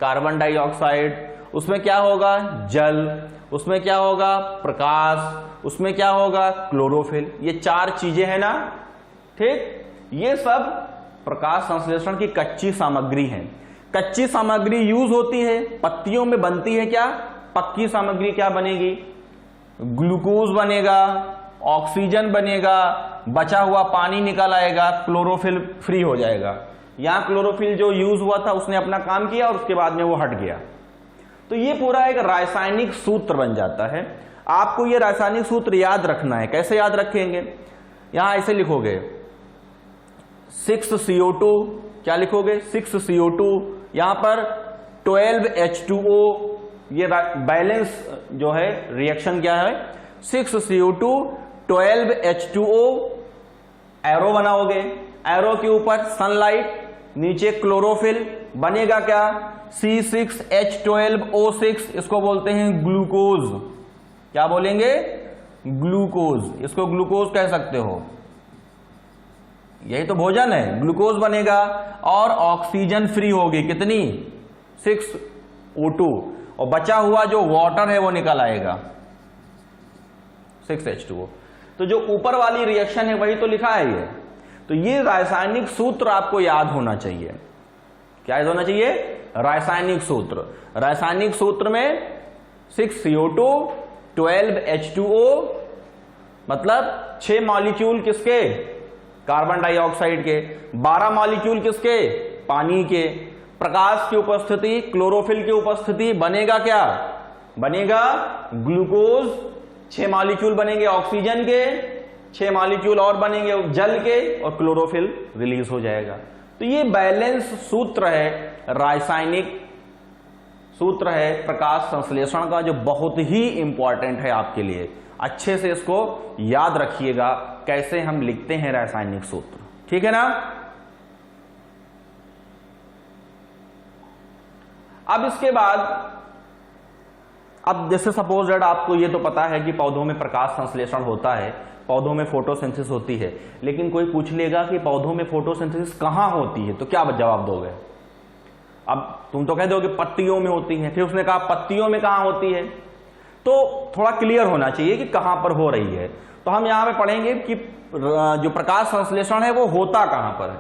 कार्बन डाइऑक्साइड, उसमें क्या होगा, जल, उसमें क्या होगा, प्रकाश, उसमें क्या होगा, क्लोरोफिल। ये 4 चीजें हैं ना। ठीक, ये सब प्रकाश संश्लेषण की कच्ची सामग्री है। कच्ची सामग्री यूज होती है, पत्तियों में बनती है क्या, पक्की सामग्री क्या बनेगी, ग्लूकोज बनेगा, ऑक्सीजन बनेगा, बचा हुआ पानी निकल आएगा, क्लोरोफिल फ्री हो जाएगा। यहां क्लोरोफिल जो यूज हुआ था उसने अपना काम किया और उसके बाद में वो हट गया। तो ये पूरा एक रासायनिक सूत्र बन जाता है। आपको ये रासायनिक सूत्र याद रखना है। कैसे याद रखेंगे, यहां ऐसे लिखोगे 6CO2, क्या लिखोगे, 6CO2, यहां पर 12H2O, ये बैलेंस जो है रिएक्शन क्या है, 6CO2 12H2O, एरो बनाओगे, एरो के ऊपर सनलाइट, नीचे क्लोरोफिल, बनेगा क्या, C6H12O6, इसको बोलते हैं ग्लूकोज। क्या बोलेंगे, ग्लूकोज, इसको ग्लूकोज कह सकते हो, यही तो भोजन है, ग्लूकोज बनेगा। और ऑक्सीजन फ्री होगी, कितनी, 6O2, और बचा हुआ जो वाटर है वो निकल आएगा 6H2O। तो जो ऊपर वाली रिएक्शन है वही तो लिखा है ये। तो ये रासायनिक सूत्र आपको याद होना चाहिए। क्या याद होना चाहिए, रासायनिक सूत्र। रासायनिक सूत्र में 6CO2 12H2O, मतलब 6 मॉलिक्यूल किसके, कार्बन डाइऑक्साइड के, 12 मॉलिक्यूल किसके, पानी के, प्रकाश की उपस्थिति, क्लोरोफिल की उपस्थिति, बनेगा क्या, बनेगा ग्लूकोज, 6 मॉलिक्यूल बनेंगे ऑक्सीजन के, 6 मॉलिक्यूल और बनेंगे जल के, और क्लोरोफिल रिलीज हो जाएगा। तो ये बैलेंस सूत्र है, रासायनिक सूत्र है प्रकाश संश्लेषण का, जो बहुत ही इंपॉर्टेंट है आपके लिए। अच्छे से इसको याद रखिएगा कैसे हम लिखते हैं रासायनिक सूत्र। ठीक है ना। अब इसके बाद, अब जैसे सपोज दैट आपको ये तो पता है कि पौधों में प्रकाश संश्लेषण होता है, पौधों में फोटोसिंथेसिस होती है, लेकिन कोई पूछ लेगा कि पौधों में फोटोसिंथेसिस कहां होती है, तो क्या जवाब दोगे? अब तुम तो कह दोगे पत्तियों में होती है। फिर उसने कहा पत्तियों में कहां होती है, तो थोड़ा क्लियर होना चाहिए कि कहां पर हो रही है। तो हम यहां पे पढ़ेंगे कि जो प्रकाश संश्लेषण है वो होता कहां पर है।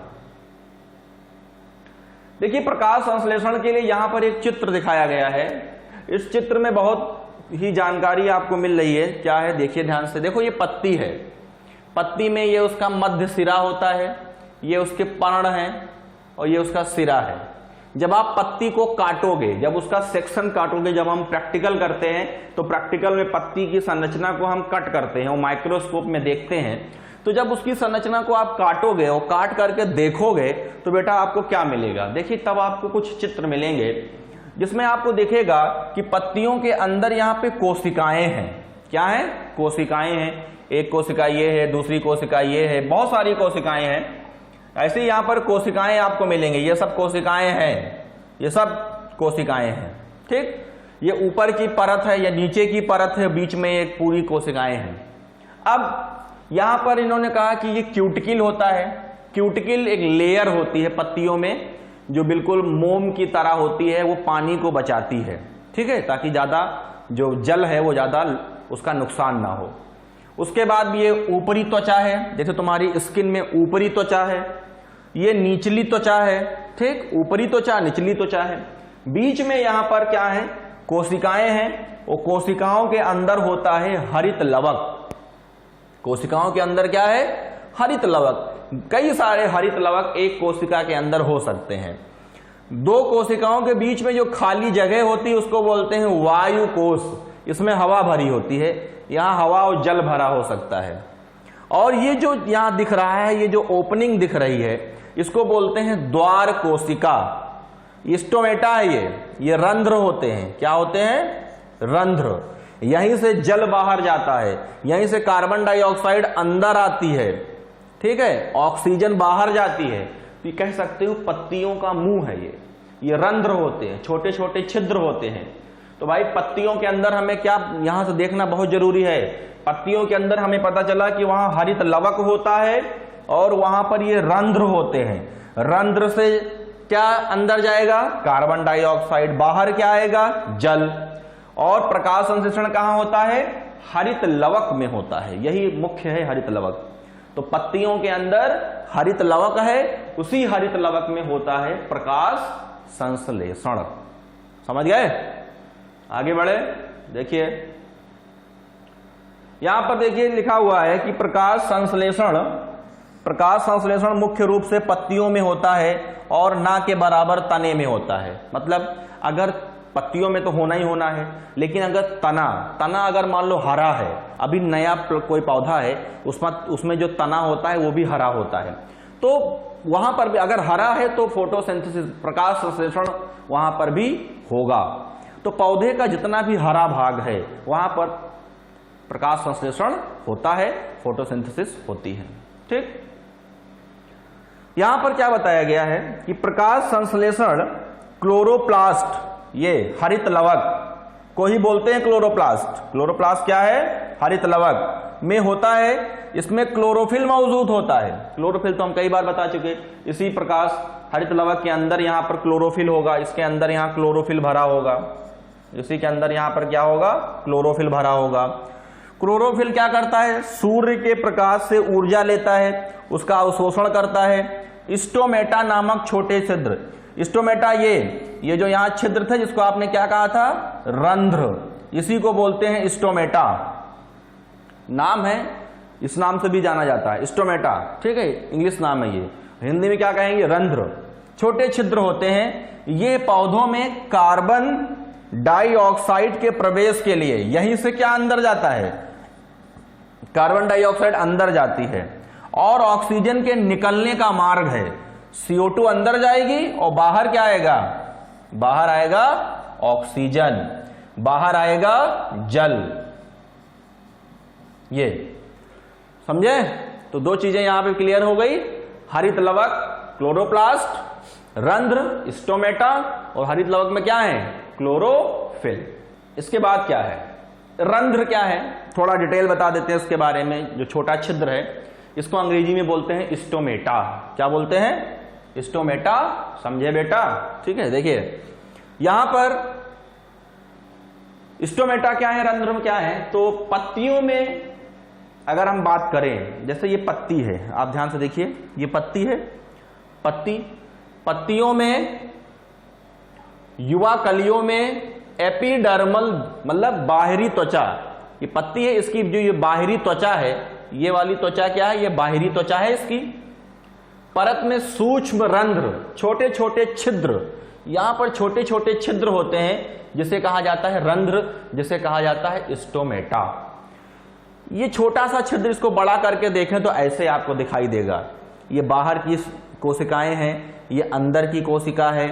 देखिए प्रकाश संश्लेषण के लिए यहां पर एक चित्र दिखाया गया है। इस चित्र में बहुत ही जानकारी आपको मिल रही है। क्या है, देखिए ध्यान से, देखो ये पत्ती है, पत्ती में ये उसका मध्य सिरा होता है, ये उसके पर्ण हैं, और ये उसका सिरा है। जब आप पत्ती को काटोगे, जब उसका सेक्शन काटोगे, जब हम प्रैक्टिकल करते हैं तो प्रैक्टिकल में पत्ती की संरचना को हम कट करते हैं और माइक्रोस्कोप में देखते हैं। तो जब उसकी संरचना को आप काटोगे और काट करके देखोगे तो बेटा आपको क्या मिलेगा, देखिए तब आपको कुछ चित्र मिलेंगे जिसमें आपको दिखेगा कि पत्तियों के अंदर यहाँ पे कोशिकाएं हैं। क्या है, कोशिकाएं हैं। एक कोशिका ये है, दूसरी कोशिका ये है, बहुत सारी कोशिकाएं हैं। ऐसे ही यहां पर कोशिकाएं आपको मिलेंगे, ये सब कोशिकाएं हैं, ये सब कोशिकाएं हैं। ठीक, ये ऊपर की परत है या नीचे की परत है, बीच में एक पूरी कोशिकाएं हैं। अब यहां पर इन्होंने कहा कि ये क्यूटिकल होता है। क्यूटिकल एक लेयर होती है पत्तियों में जो बिल्कुल मोम की तरह होती है, वो पानी को बचाती है। ठीक है, ताकि ज्यादा जो जल है वो ज्यादा उसका नुकसान ना हो। उसके बाद ये ऊपरी त्वचा है, जैसे तुम्हारी स्किन में ऊपरी त्वचा है, ये निचली त्वचा है। ठीक, ऊपरी त्वचा, निचली त्वचा है। बीच में यहां पर क्या है, कोशिकाएं हैं। वो कोशिकाओं के अंदर होता है हरित लवक। कोशिकाओं के अंदर क्या है, हरित लवक। कई सारे हरित लवक एक कोशिका के अंदर हो सकते हैं। दो कोशिकाओं के बीच में जो खाली जगह होती है उसको बोलते हैं वायु कोश। इसमें हवा भरी होती है, यहां हवा और जल भरा हो सकता है। और ये जो यहां दिख रहा है, ये जो ओपनिंग दिख रही है, इसको बोलते हैं द्वार कोशिका। स्टोमेटा है ये रंध्र होते हैं। क्या होते हैं? रंध्र। यहीं से जल बाहर जाता है, यहीं से कार्बन डाइऑक्साइड अंदर आती है, ठीक है, ऑक्सीजन बाहर जाती है। तो ये कह सकते हो पत्तियों का मुंह है ये रंध्र होते हैं, छोटे छोटे छिद्र होते हैं। तो भाई पत्तियों के अंदर हमें क्या यहां से देखना बहुत जरूरी है। पत्तियों के अंदर हमें पता चला कि वहां हरित लवक होता है और वहां पर ये रंध्र होते हैं। रंध्र से क्या अंदर जाएगा? Carbon dioxide. बाहर क्या आएगा? जल। और प्रकाश संश्लेषण कहां होता है? हरित लवक में होता है। यही मुख्य है हरित लवक। तो पत्तियों के अंदर हरित लवक है, उसी हरित लवक में होता है प्रकाश संश्लेषण। समझ गए? आगे बढ़े, देखिए यहां पर देखिए लिखा हुआ है कि प्रकाश संश्लेषण मुख्य रूप से पत्तियों में होता है और ना के बराबर तने में होता है। मतलब अगर पत्तियों में तो होना ही होना है, लेकिन अगर तना अगर मान लो हरा है, अभी नया कोई पौधा है, उसमें जो तना होता है वो भी हरा होता है, तो वहां पर भी अगर हरा है तो फोटोसिंथेसिस प्रकाश संश्लेषण वहां पर भी होगा। तो पौधे का जितना भी हरा भाग है वहां पर प्रकाश संश्लेषण होता है, फोटोसिंथेसिस होती है। ठीक, यहां पर क्या बताया गया है कि प्रकाश संश्लेषण क्लोरोप्लास्ट, ये हरित लवक को ही बोलते हैं क्लोरोप्लास्ट। क्लोरोप्लास्ट क्या है? हरित लवक में होता है। इसमें क्लोरोफिल मौजूद होता है। क्लोरोफिल तो हम कई बार बता चुके। इसी प्रकाश हरित लवक के अंदर यहां पर क्लोरोफिल होगा, इसके अंदर यहां क्लोरोफिल भरा होगा, इसी के अंदर यहां पर क्या होगा? क्लोरोफिल भरा होगा। क्लोरोफिल क्या करता है? सूर्य के प्रकाश से ऊर्जा लेता है, उसका अवशोषण करता है। स्टोमेटा नामक छोटे छिद्र, स्टोमेटा ये जो यहां छिद्र थे जिसको आपने क्या कहा था? रंध्र, इसी को बोलते हैं स्टोमेटा। नाम है, इस नाम से भी जाना जाता है स्टोमेटा, ठीक है, इंग्लिश नाम है ये। हिंदी में क्या कहेंगे? रंध्र। छोटे छिद्र होते हैं ये पौधों में कार्बन डाइऑक्साइड के प्रवेश के लिए। यहीं से क्या अंदर जाता है? कार्बन डाइऑक्साइड अंदर जाती है और ऑक्सीजन के निकलने का मार्ग है। CO2 अंदर जाएगी और बाहर क्या आएगा? बाहर आएगा ऑक्सीजन, बाहर आएगा जल। ये समझे? तो दो चीजें यहां पे क्लियर हो गई। हरित लवक क्लोरोप्लास्ट, रंध्र स्टोमेटा, और हरित लवक में क्या है? क्लोरोफिल। इसके बाद क्या है? रंध्र क्या है? थोड़ा डिटेल बता देते हैं इसके बारे में। जो छोटा छिद्र है इसको अंग्रेजी में बोलते हैं स्टोमेटा। क्या बोलते हैं? स्टोमेटा। समझे बेटा? ठीक है, देखिए यहां पर स्टोमेटा क्या है, रंध्र क्या है। तो पत्तियों में अगर हम बात करें, जैसे ये पत्ती है, आप ध्यान से देखिए, ये पत्ती है, पत्तियों में, युवा कलियों में एपिडर्मल मतलब बाहरी त्वचा, ये पत्ती है, इसकी जो ये बाहरी त्वचा है, ये वाली त्वचा क्या है? ये बाहरी त्वचा है इसकी। परत में सूक्ष्म रंध्र, छोटे छोटे छिद्र, यहां पर छोटे छोटे छिद्र होते हैं जिसे कहा जाता है रंध्र, जिसे कहा जाता है स्टोमेटा। ये छोटा सा छिद्र, इसको बड़ा करके देखें तो ऐसे आपको दिखाई देगा। ये बाहर की कोशिकाएं हैं, ये अंदर की कोशिका है,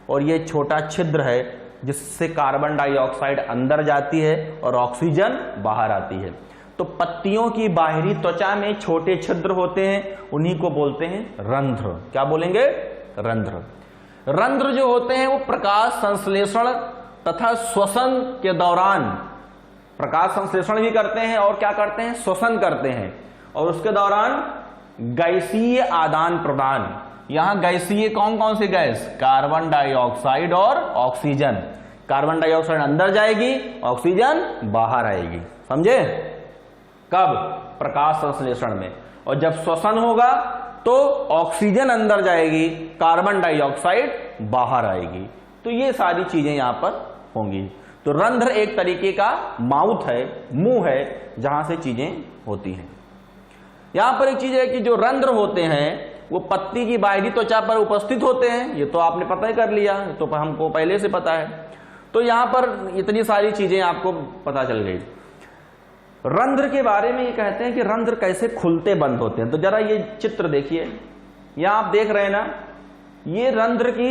और ये छोटा छिद्र है जिससे कार्बन डाइऑक्साइड अंदर जाती है और ऑक्सीजन बाहर आती है। तो पत्तियों की बाहरी त्वचा में छोटे छिद्र होते हैं, उन्हीं को बोलते हैं रंध्र। क्या बोलेंगे? रंध्र। रंध्र जो होते हैं वो प्रकाश संश्लेषण तथा श्वसन के दौरान प्रकाश संश्लेषण भी करते हैं और क्या करते हैं? श्वसन करते हैं। और उसके दौरान गैसीय आदान प्रदान, यहां गैसीय कौन कौन सी गैस? कार्बन डाइऑक्साइड और ऑक्सीजन। कार्बन डाइऑक्साइड अंदर जाएगी, ऑक्सीजन बाहर आएगी। समझे? कब? प्रकाश संश्लेषण में। और जब श्वसन होगा तो ऑक्सीजन अंदर जाएगी, कार्बन डाइऑक्साइड बाहर आएगी। तो ये सारी चीजें यहां पर होंगी। तो रंध्र एक तरीके का माउथ है, मुंह है, जहां से चीजें होती हैं। यहां पर एक चीज है कि जो रंध्र होते हैं वो पत्ती की बाहरी त्वचा पर उपस्थित होते हैं, ये तो आपने पता ही कर लिया, तो हमको पहले से पता है। तो यहां पर इतनी सारी चीजें आपको पता चल गई। रंध्र के बारे में ये कहते हैं कि रंध्र कैसे खुलते बंद होते हैं। तो जरा ये चित्र देखिए, यहां आप देख रहे हैं ना, ये रंध्र की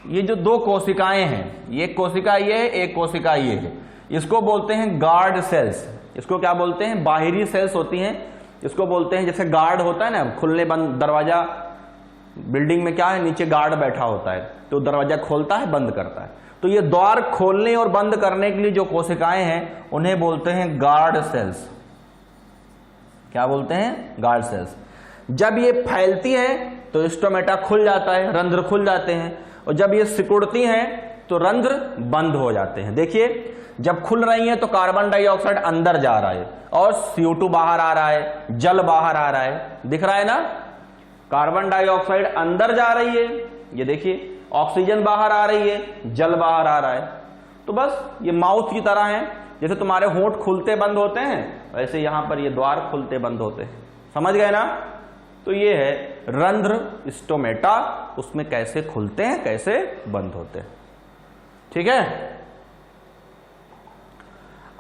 ये जो दो कोशिकाएं हैं, एक कोशिका ये है, एक कोशिका ये है, इसको बोलते हैं गार्ड सेल्स। इसको क्या बोलते हैं? बाहरी सेल्स होती हैं, इसको बोलते हैं, जैसे गार्ड होता है ना, खुलने बंद दरवाजा, बिल्डिंग में क्या है, नीचे गार्ड बैठा होता है, तो दरवाजा खोलता है बंद करता है। तो ये द्वार खोलने और बंद करने के लिए जो कोशिकाएं हैं उन्हें बोलते हैं गार्ड सेल्स। क्या बोलते हैं? Guard cells. जब ये फैलती हैं तो स्टोमेटा खुल जाता है, रंध्र खुल जाते हैं, और जब ये सिकुड़ती हैं तो रंध्र बंद हो जाते हैं। देखिए, जब खुल रही है तो कार्बन डाइऑक्साइड अंदर जा रहा है और CO2 बाहर आ रहा है, जल बाहर आ रहा है, दिख रहा है ना, कार्बन डाइऑक्साइड अंदर जा रही है, ये देखिए, ऑक्सीजन बाहर आ रही है, जल बाहर आ रहा है। तो बस ये माउथ की तरह है, जैसे तुम्हारे होंठ खुलते बंद होते हैं वैसे यहां पर ये द्वार खुलते बंद होते हैं। समझ गए ना? तो ये है रंध्र, स्टोमेटा, उसमें कैसे खुलते हैं, कैसे बंद होते हैं। ठीक है।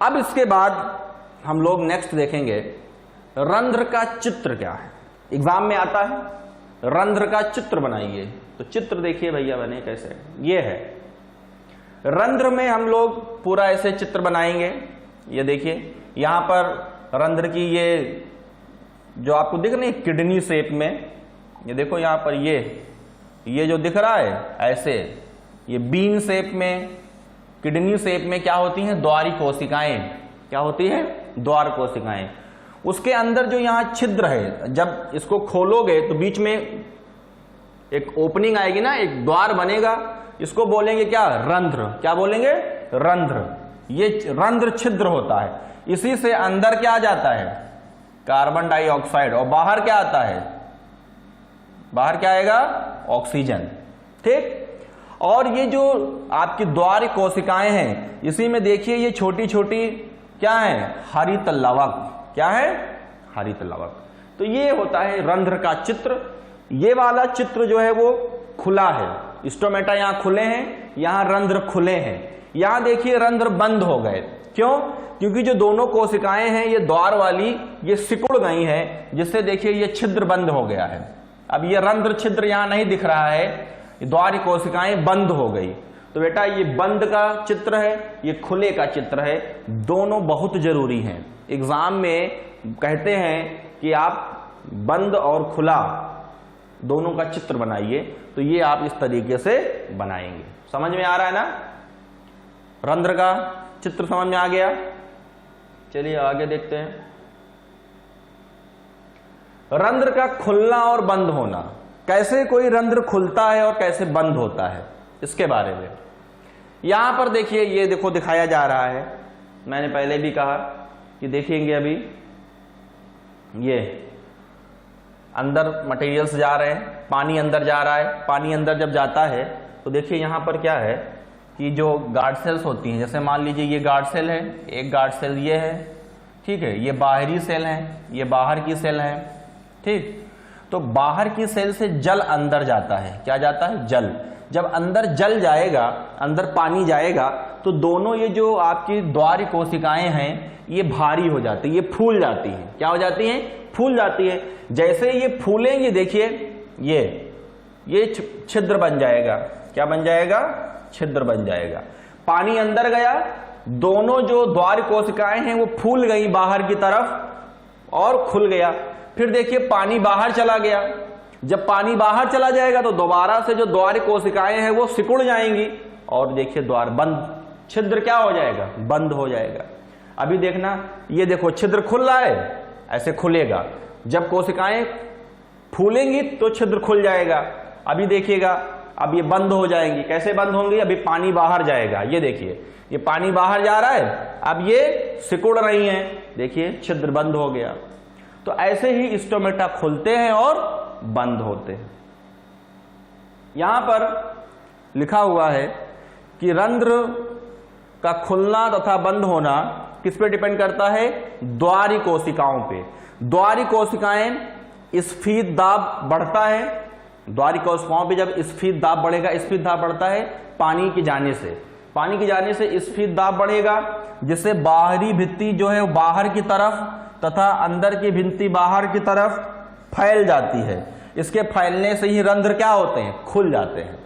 अब इसके बाद हम लोग नेक्स्ट देखेंगे रंध्र का चित्र क्या है। एग्जाम में आता है, रंध्र का चित्र बनाइए। तो चित्र देखिए भैया बने कैसे, ये है रंध्र में हम लोग पूरा ऐसे चित्र बनाएंगे। ये देखिए, यहां पर रंध्र की ये जो आपको दिख रही है किडनी शेप में, ये देखो यहां पर ये जो दिख रहा है ऐसे, ये बीन शेप में, किडनी शेप में क्या होती हैं? द्वारी कोशिकाएं। क्या होती है? द्वार कोशिकाएं। उसके अंदर जो यहां छिद्र है, जब इसको खोलोगे तो बीच में एक ओपनिंग आएगी ना, एक द्वार बनेगा, इसको बोलेंगे क्या? रंध्र। क्या बोलेंगे? रंध्र। ये रंध्र छिद्र होता है, इसी से अंदर क्या आ जाता है? कार्बन डाइऑक्साइड, और बाहर क्या आता है? बाहर क्या आएगा? ऑक्सीजन। ठीक। और ये जो आपकी द्वार कोशिकाएं हैं, इसी में देखिए ये छोटी छोटी क्या है? हरित लवक। क्या है? हरित लवक। तो ये होता है रंध्र का चित्र। ये वाला चित्र जो है वो खुला है, स्टोमेटा यहां खुले हैं, यहां रंध्र खुले हैं। यहां देखिए रंध्र बंद हो गए। क्यों? क्योंकि जो दोनों कोशिकाएं हैं ये द्वार वाली, ये सिकुड़ गई हैं, जिससे देखिए ये छिद्र बंद हो गया है। अब ये रंध्र छिद्र यहां नहीं दिख रहा है, द्वारी कोशिकाएं बंद हो गई। तो बेटा ये बंद का चित्र है, ये खुले का चित्र है, दोनों बहुत जरूरी हैं। एग्जाम में कहते हैं कि आप बंद और खुला दोनों का चित्र बनाइए, तो ये आप इस तरीके से बनाएंगे। समझ में आ रहा है ना? रंध्र का चित्र समझ में आ गया? चलिए आगे देखते हैं। रंध्र का खुलना और बंद होना, कैसे कोई रंध्र खुलता है और कैसे बंद होता है, इसके बारे में यहां पर देखिए, ये देखो दिखाया जा रहा है। मैंने पहले भी कहा कि देखेंगे अभी ये अंदर मटेरियल्स जा रहे हैं, पानी अंदर जा रहा है। पानी अंदर जब जाता है तो देखिए यहां पर क्या है कि जो गार्ड सेल्स होती हैं, जैसे मान लीजिए ये गार्ड सेल है, एक गार्ड सेल ये है, ठीक है, ये बाहरी सेल है, ये बाहर की सेल है। ठीक। तो बाहर की सेल से जल अंदर जाता है। क्या जाता है? जल। जब अंदर जल जाएगा, अंदर पानी जाएगा, तो दोनों ये जो आपकी द्वारी कोशिकाएं हैं ये भारी हो जाती है, ये फूल जाती हैं। क्या हो जाती हैं? फूल जाती है। जैसे ये फूलेंगे देखिए ये छिद्र बन जाएगा। क्या बन जाएगा? छिद्र बन जाएगा। पानी अंदर गया, दोनों जो द्वार कोशिकाएं हैं वो फूल गई बाहर की तरफ और खुल गया। फिर देखिए पानी बाहर चला गया। जब पानी बाहर चला जाएगा तो दोबारा से जो द्वार कोशिकाएं हैं वो सिकुड़ जाएंगी और देखिए द्वार बंद, छिद्र क्या हो जाएगा? बंद हो जाएगा। अभी देखना, ये देखो छिद्र खुल रहा है, ऐसे खुलेगा। जब कोशिकाएं फूलेंगी तो छिद्र खुल जाएगा। अभी देखिएगा, अब ये बंद हो जाएंगी। कैसे बंद होंगी? अभी पानी बाहर जाएगा। ये देखिए, ये पानी बाहर जा रहा है, अब ये सिकुड़ रही हैं, देखिए छिद्र बंद हो गया। तो ऐसे ही स्टोमेटा खुलते हैं और बंद होते हैं। यहां पर लिखा हुआ है कि रंध्र का खुलना तथा बंद होना किस पे डिपेंड करता है? द्वारी कोशिकाओं पे। द्वारी कोशिकाएं स्फीत दाब बढ़ता है, द्वारी कोशिकाओं पे जब स्फीत दाब बढ़ेगा, स्फीत दाब बढ़ता है पानी के जाने से, पानी के जाने से स्फीत दाब बढ़ेगा, जिससे बाहरी भित्ति जो है बाहर की तरफ तथा अंदर की भित्ति बाहर की तरफ फैल जाती है। इसके फैलने से ही रंध्र क्या होते हैं, खुल जाते हैं।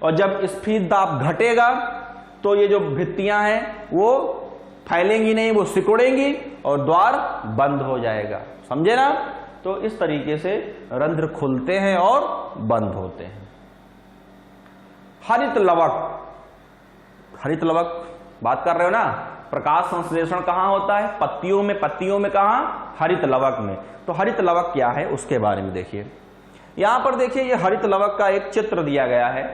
और जब स्फीत दाब घटेगा तो ये जो भित्तियां हैं वो फैलेंगी नहीं, वो सिकुड़ेंगी और द्वार बंद हो जाएगा। समझे ना? तो इस तरीके से रंध्र खुलते हैं और बंद होते हैं। हरित लवक, हरित लवक बात कर रहे हो ना, प्रकाश संश्लेषण कहां होता है, पत्तियों में, पत्तियों में कहां, हरित लवक में। तो हरित लवक क्या है उसके बारे में देखिए। यहां पर देखिए ये हरित लवक का एक चित्र दिया गया है।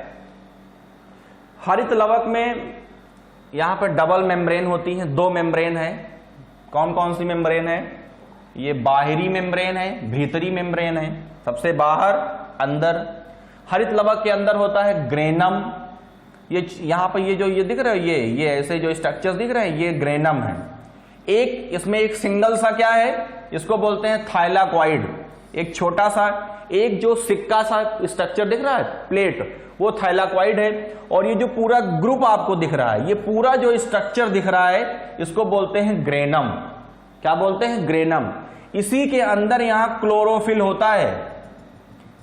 हरित लवक में यहां पर डबल मेम्ब्रेन होती है, दो मेम्ब्रेन है। कौन कौन सी मेम्ब्रेन है? ये बाहरी मेम्ब्रेन है, भीतरी मेम्ब्रेन है, सबसे बाहर अंदर। हरित लवक के अंदर होता है ग्रेनम। ये यहां पर ये जो ये दिख रहे हैं, ये ऐसे जो स्ट्रक्चर्स दिख रहे हैं, ये ग्रेनम है। एक इसमें एक सिंगल सा क्या है, इसको बोलते हैं थाइलाकॉइड। एक छोटा सा, एक जो सिक्का सा स्ट्रक्चर दिख रहा है, प्लेट, वो थाइलाकॉइड है। और ये जो पूरा ग्रुप आपको दिख रहा है, ये पूरा जो स्ट्रक्चर दिख रहा है, इसको बोलते हैं ग्रेनम। क्या बोलते हैं? ग्रेनम। इसी के अंदर यहां क्लोरोफिल होता है।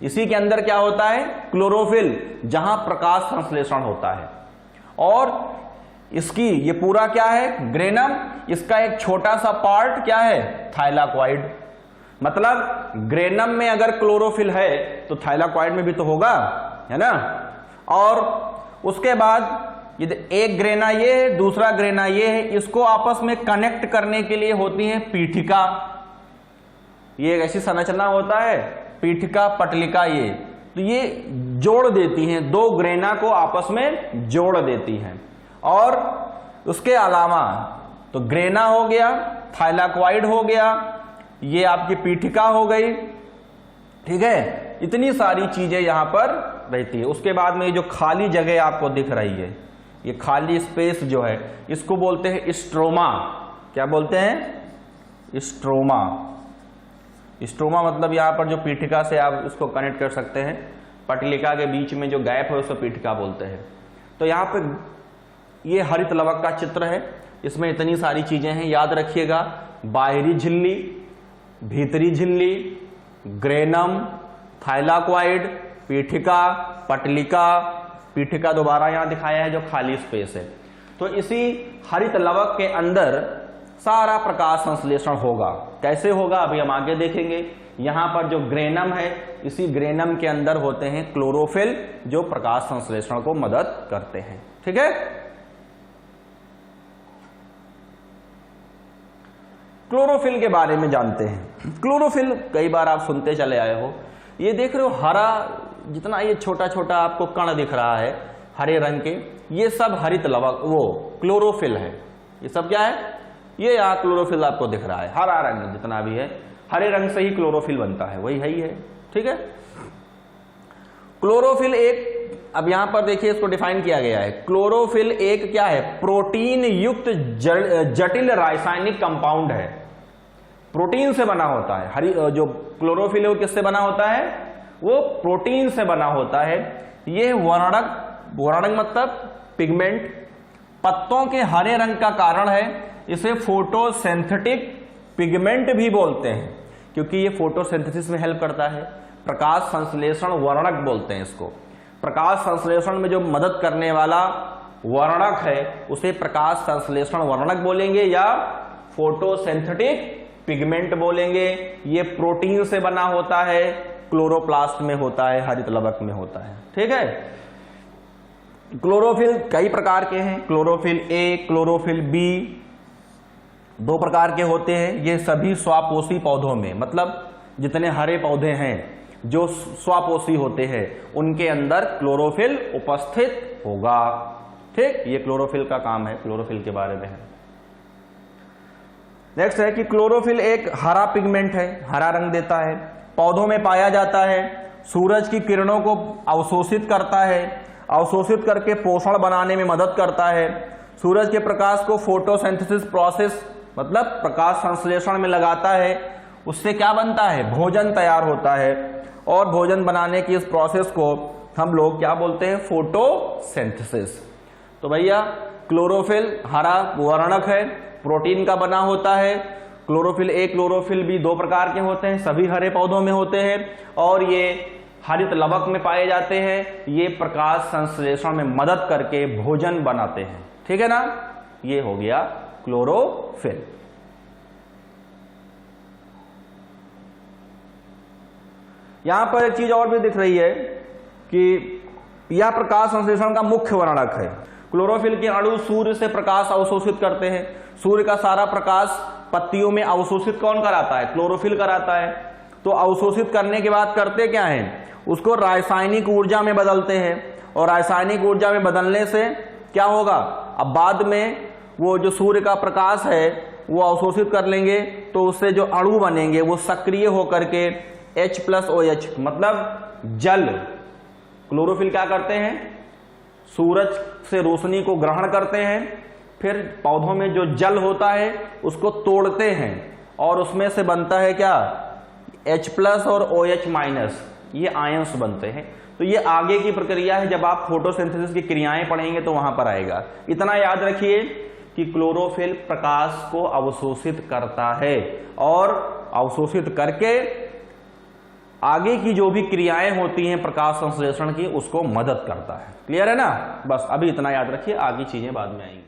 इसी के अंदर क्या होता है? क्लोरोफिल, जहां प्रकाश संश्लेषण होता है। और इसकी ये पूरा क्या है? ग्रेनम। इसका एक छोटा सा पार्ट क्या है? थाइलाकॉइड। मतलब ग्रेनम में अगर क्लोरोफिल है तो थाइलाकॉइड में भी तो होगा, है ना? और उसके बाद ये एक ग्रेना ये है, दूसरा ग्रेना ये है। इसको आपस में कनेक्ट करने के लिए होती है पीठिका। ये एक ऐसी संरचना होता है, पीठिका पटलिका। ये तो ये जोड़ देती हैं, दो ग्रेना को आपस में जोड़ देती हैं। और उसके अलावा तो ग्रेना हो गया, थाइलाकॉइड हो गया, ये आपकी पीठिका हो गई, ठीक है। इतनी सारी चीजें यहां पर रहती है। उसके बाद में ये जो खाली जगह आपको दिख रही है, ये खाली स्पेस जो है, इसको बोलते हैं स्ट्रोमा। क्या बोलते हैं? स्ट्रोमा। स्ट्रोमा मतलब यहां पर जो पीठिका से आप उसको कनेक्ट कर सकते हैं, पटलिका के बीच में जो गैप है उसको पीठिका बोलते हैं। तो यहां पर ये हरित लवक का चित्र है, इसमें इतनी सारी चीजें हैं, याद रखिएगा। बाहरी झिल्ली, भीतरी झिल्ली, ग्रेनम, थाइलाकॉइड, पीठिका, पटलिका। पीठिका दोबारा यहां दिखाया है जो खाली स्पेस है। तो इसी हरित लवक के अंदर सारा प्रकाश संश्लेषण होगा। कैसे होगा अभी हम आगे देखेंगे। यहां पर जो ग्रेनम है, इसी ग्रेनम के अंदर होते हैं क्लोरोफिल, जो प्रकाश संश्लेषण को मदद करते हैं। ठीक है। क्लोरोफिल के बारे में जानते हैं। क्लोरोफिल कई बार आप सुनते चले आए हो। ये देख रहे हो हरा, जितना ये छोटा छोटा आपको कण दिख रहा है हरे रंग के, ये सब हरित लवक वो क्लोरोफिल है। ये सब क्या है? ये यहाँ क्लोरोफिल आपको दिख रहा है, हरा रंग जितना भी है, हरे रंग से ही क्लोरोफिल बनता है, वही है ही है। ठीक है। क्लोरोफिल एक, अब यहां पर देखिए इसको डिफाइन किया गया है। क्लोरोफिल एक क्या है? प्रोटीन युक्त जटिल रासायनिक कंपाउंड है। प्रोटीन से बना होता है। हरी जो क्लोरोफिल है वो किससे बना होता है? वो प्रोटीन से बना होता है। ये वर्णक, वर्णक मतलब पिगमेंट, पत्तों के हरे रंग का कारण है। इसे फोटोसिंथेटिक पिगमेंट भी बोलते हैं, क्योंकि ये फोटोसिंथेसिस में हेल्प करता है। प्रकाश संश्लेषण वर्णक बोलते हैं इसको। प्रकाश संश्लेषण में जो मदद करने वाला वर्णक है उसे प्रकाश संश्लेषण वर्णक बोलेंगे या फोटोसिंथेटिक पिगमेंट बोलेंगे। ये प्रोटीन से बना होता है, क्लोरोप्लास्ट में होता है, हरित लवक में होता है। ठीक है। क्लोरोफिल कई प्रकार के हैं। क्लोरोफिल ए, क्लोरोफिल बी, दो प्रकार के होते हैं। ये सभी स्वापोषी पौधों में, मतलब जितने हरे पौधे हैं जो स्वापोषी होते हैं उनके अंदर क्लोरोफिल उपस्थित होगा। ठीक, ये क्लोरोफिल का काम है, क्लोरोफिल के बारे में है। नेक्स्ट है कि क्लोरोफिल एक हरा पिगमेंट है, हरा रंग देता है, पौधों में पाया जाता है, सूरज की किरणों को अवशोषित करता है, अवशोषित करके पोषण बनाने में मदद करता है, सूरज के प्रकाश को फोटोसिंथेसिस प्रोसेस मतलब प्रकाश संश्लेषण में लगाता है, उससे क्या बनता है, भोजन तैयार होता है। और भोजन बनाने की इस प्रोसेस को हम लोग क्या बोलते हैं, फोटोसिंथेसिस। तो भैया क्लोरोफिल हरा वर्णक है, प्रोटीन का बना होता है। क्लोरोफिल ए, क्लोरोफिल बी 2 प्रकार के होते हैं, सभी हरे पौधों में होते हैं और ये हरित लवक में पाए जाते हैं। ये प्रकाश संश्लेषण में मदद करके भोजन बनाते हैं, ठीक है ना। ये हो गया क्लोरोफिल। यहां पर एक चीज और भी दिख रही है कि यह प्रकाश संश्लेषण का मुख्य वर्णक है। क्लोरोफिल के अणु सूर्य से प्रकाश अवशोषित करते हैं। सूर्य का सारा प्रकाश पत्तियों में अवशोषित कौन कराता है, क्लोरोफिल कराता है। तो अवशोषित करने के बाद करते क्या है, उसको रासायनिक ऊर्जा में बदलते हैं और रासायनिक ऊर्जा में बदलने से क्या होगा, अब बाद में वो जो सूर्य का प्रकाश है वो अवशोषित कर लेंगे तो उससे जो अणु बनेंगे वो सक्रिय होकर के H+OH मतलब जल। क्लोरोफिल क्या करते हैं, सूरज से रोशनी को ग्रहण करते हैं, फिर पौधों में जो जल होता है उसको तोड़ते हैं और उसमें से बनता है क्या, H+ और OH-, ये आयंस बनते हैं। तो ये आगे की प्रक्रिया है, जब आप फोटोसिंथेसिस की क्रियाएं पढ़ेंगे तो वहां पर आएगा। इतना याद रखिए कि क्लोरोफिल प्रकाश को अवशोषित करता है और अवशोषित करके आगे की जो भी क्रियाएं होती हैं प्रकाश संश्लेषण की उसको मदद करता है। क्लियर है ना। बस अभी इतना याद रखिए, आगे चीजें बाद में आएंगी।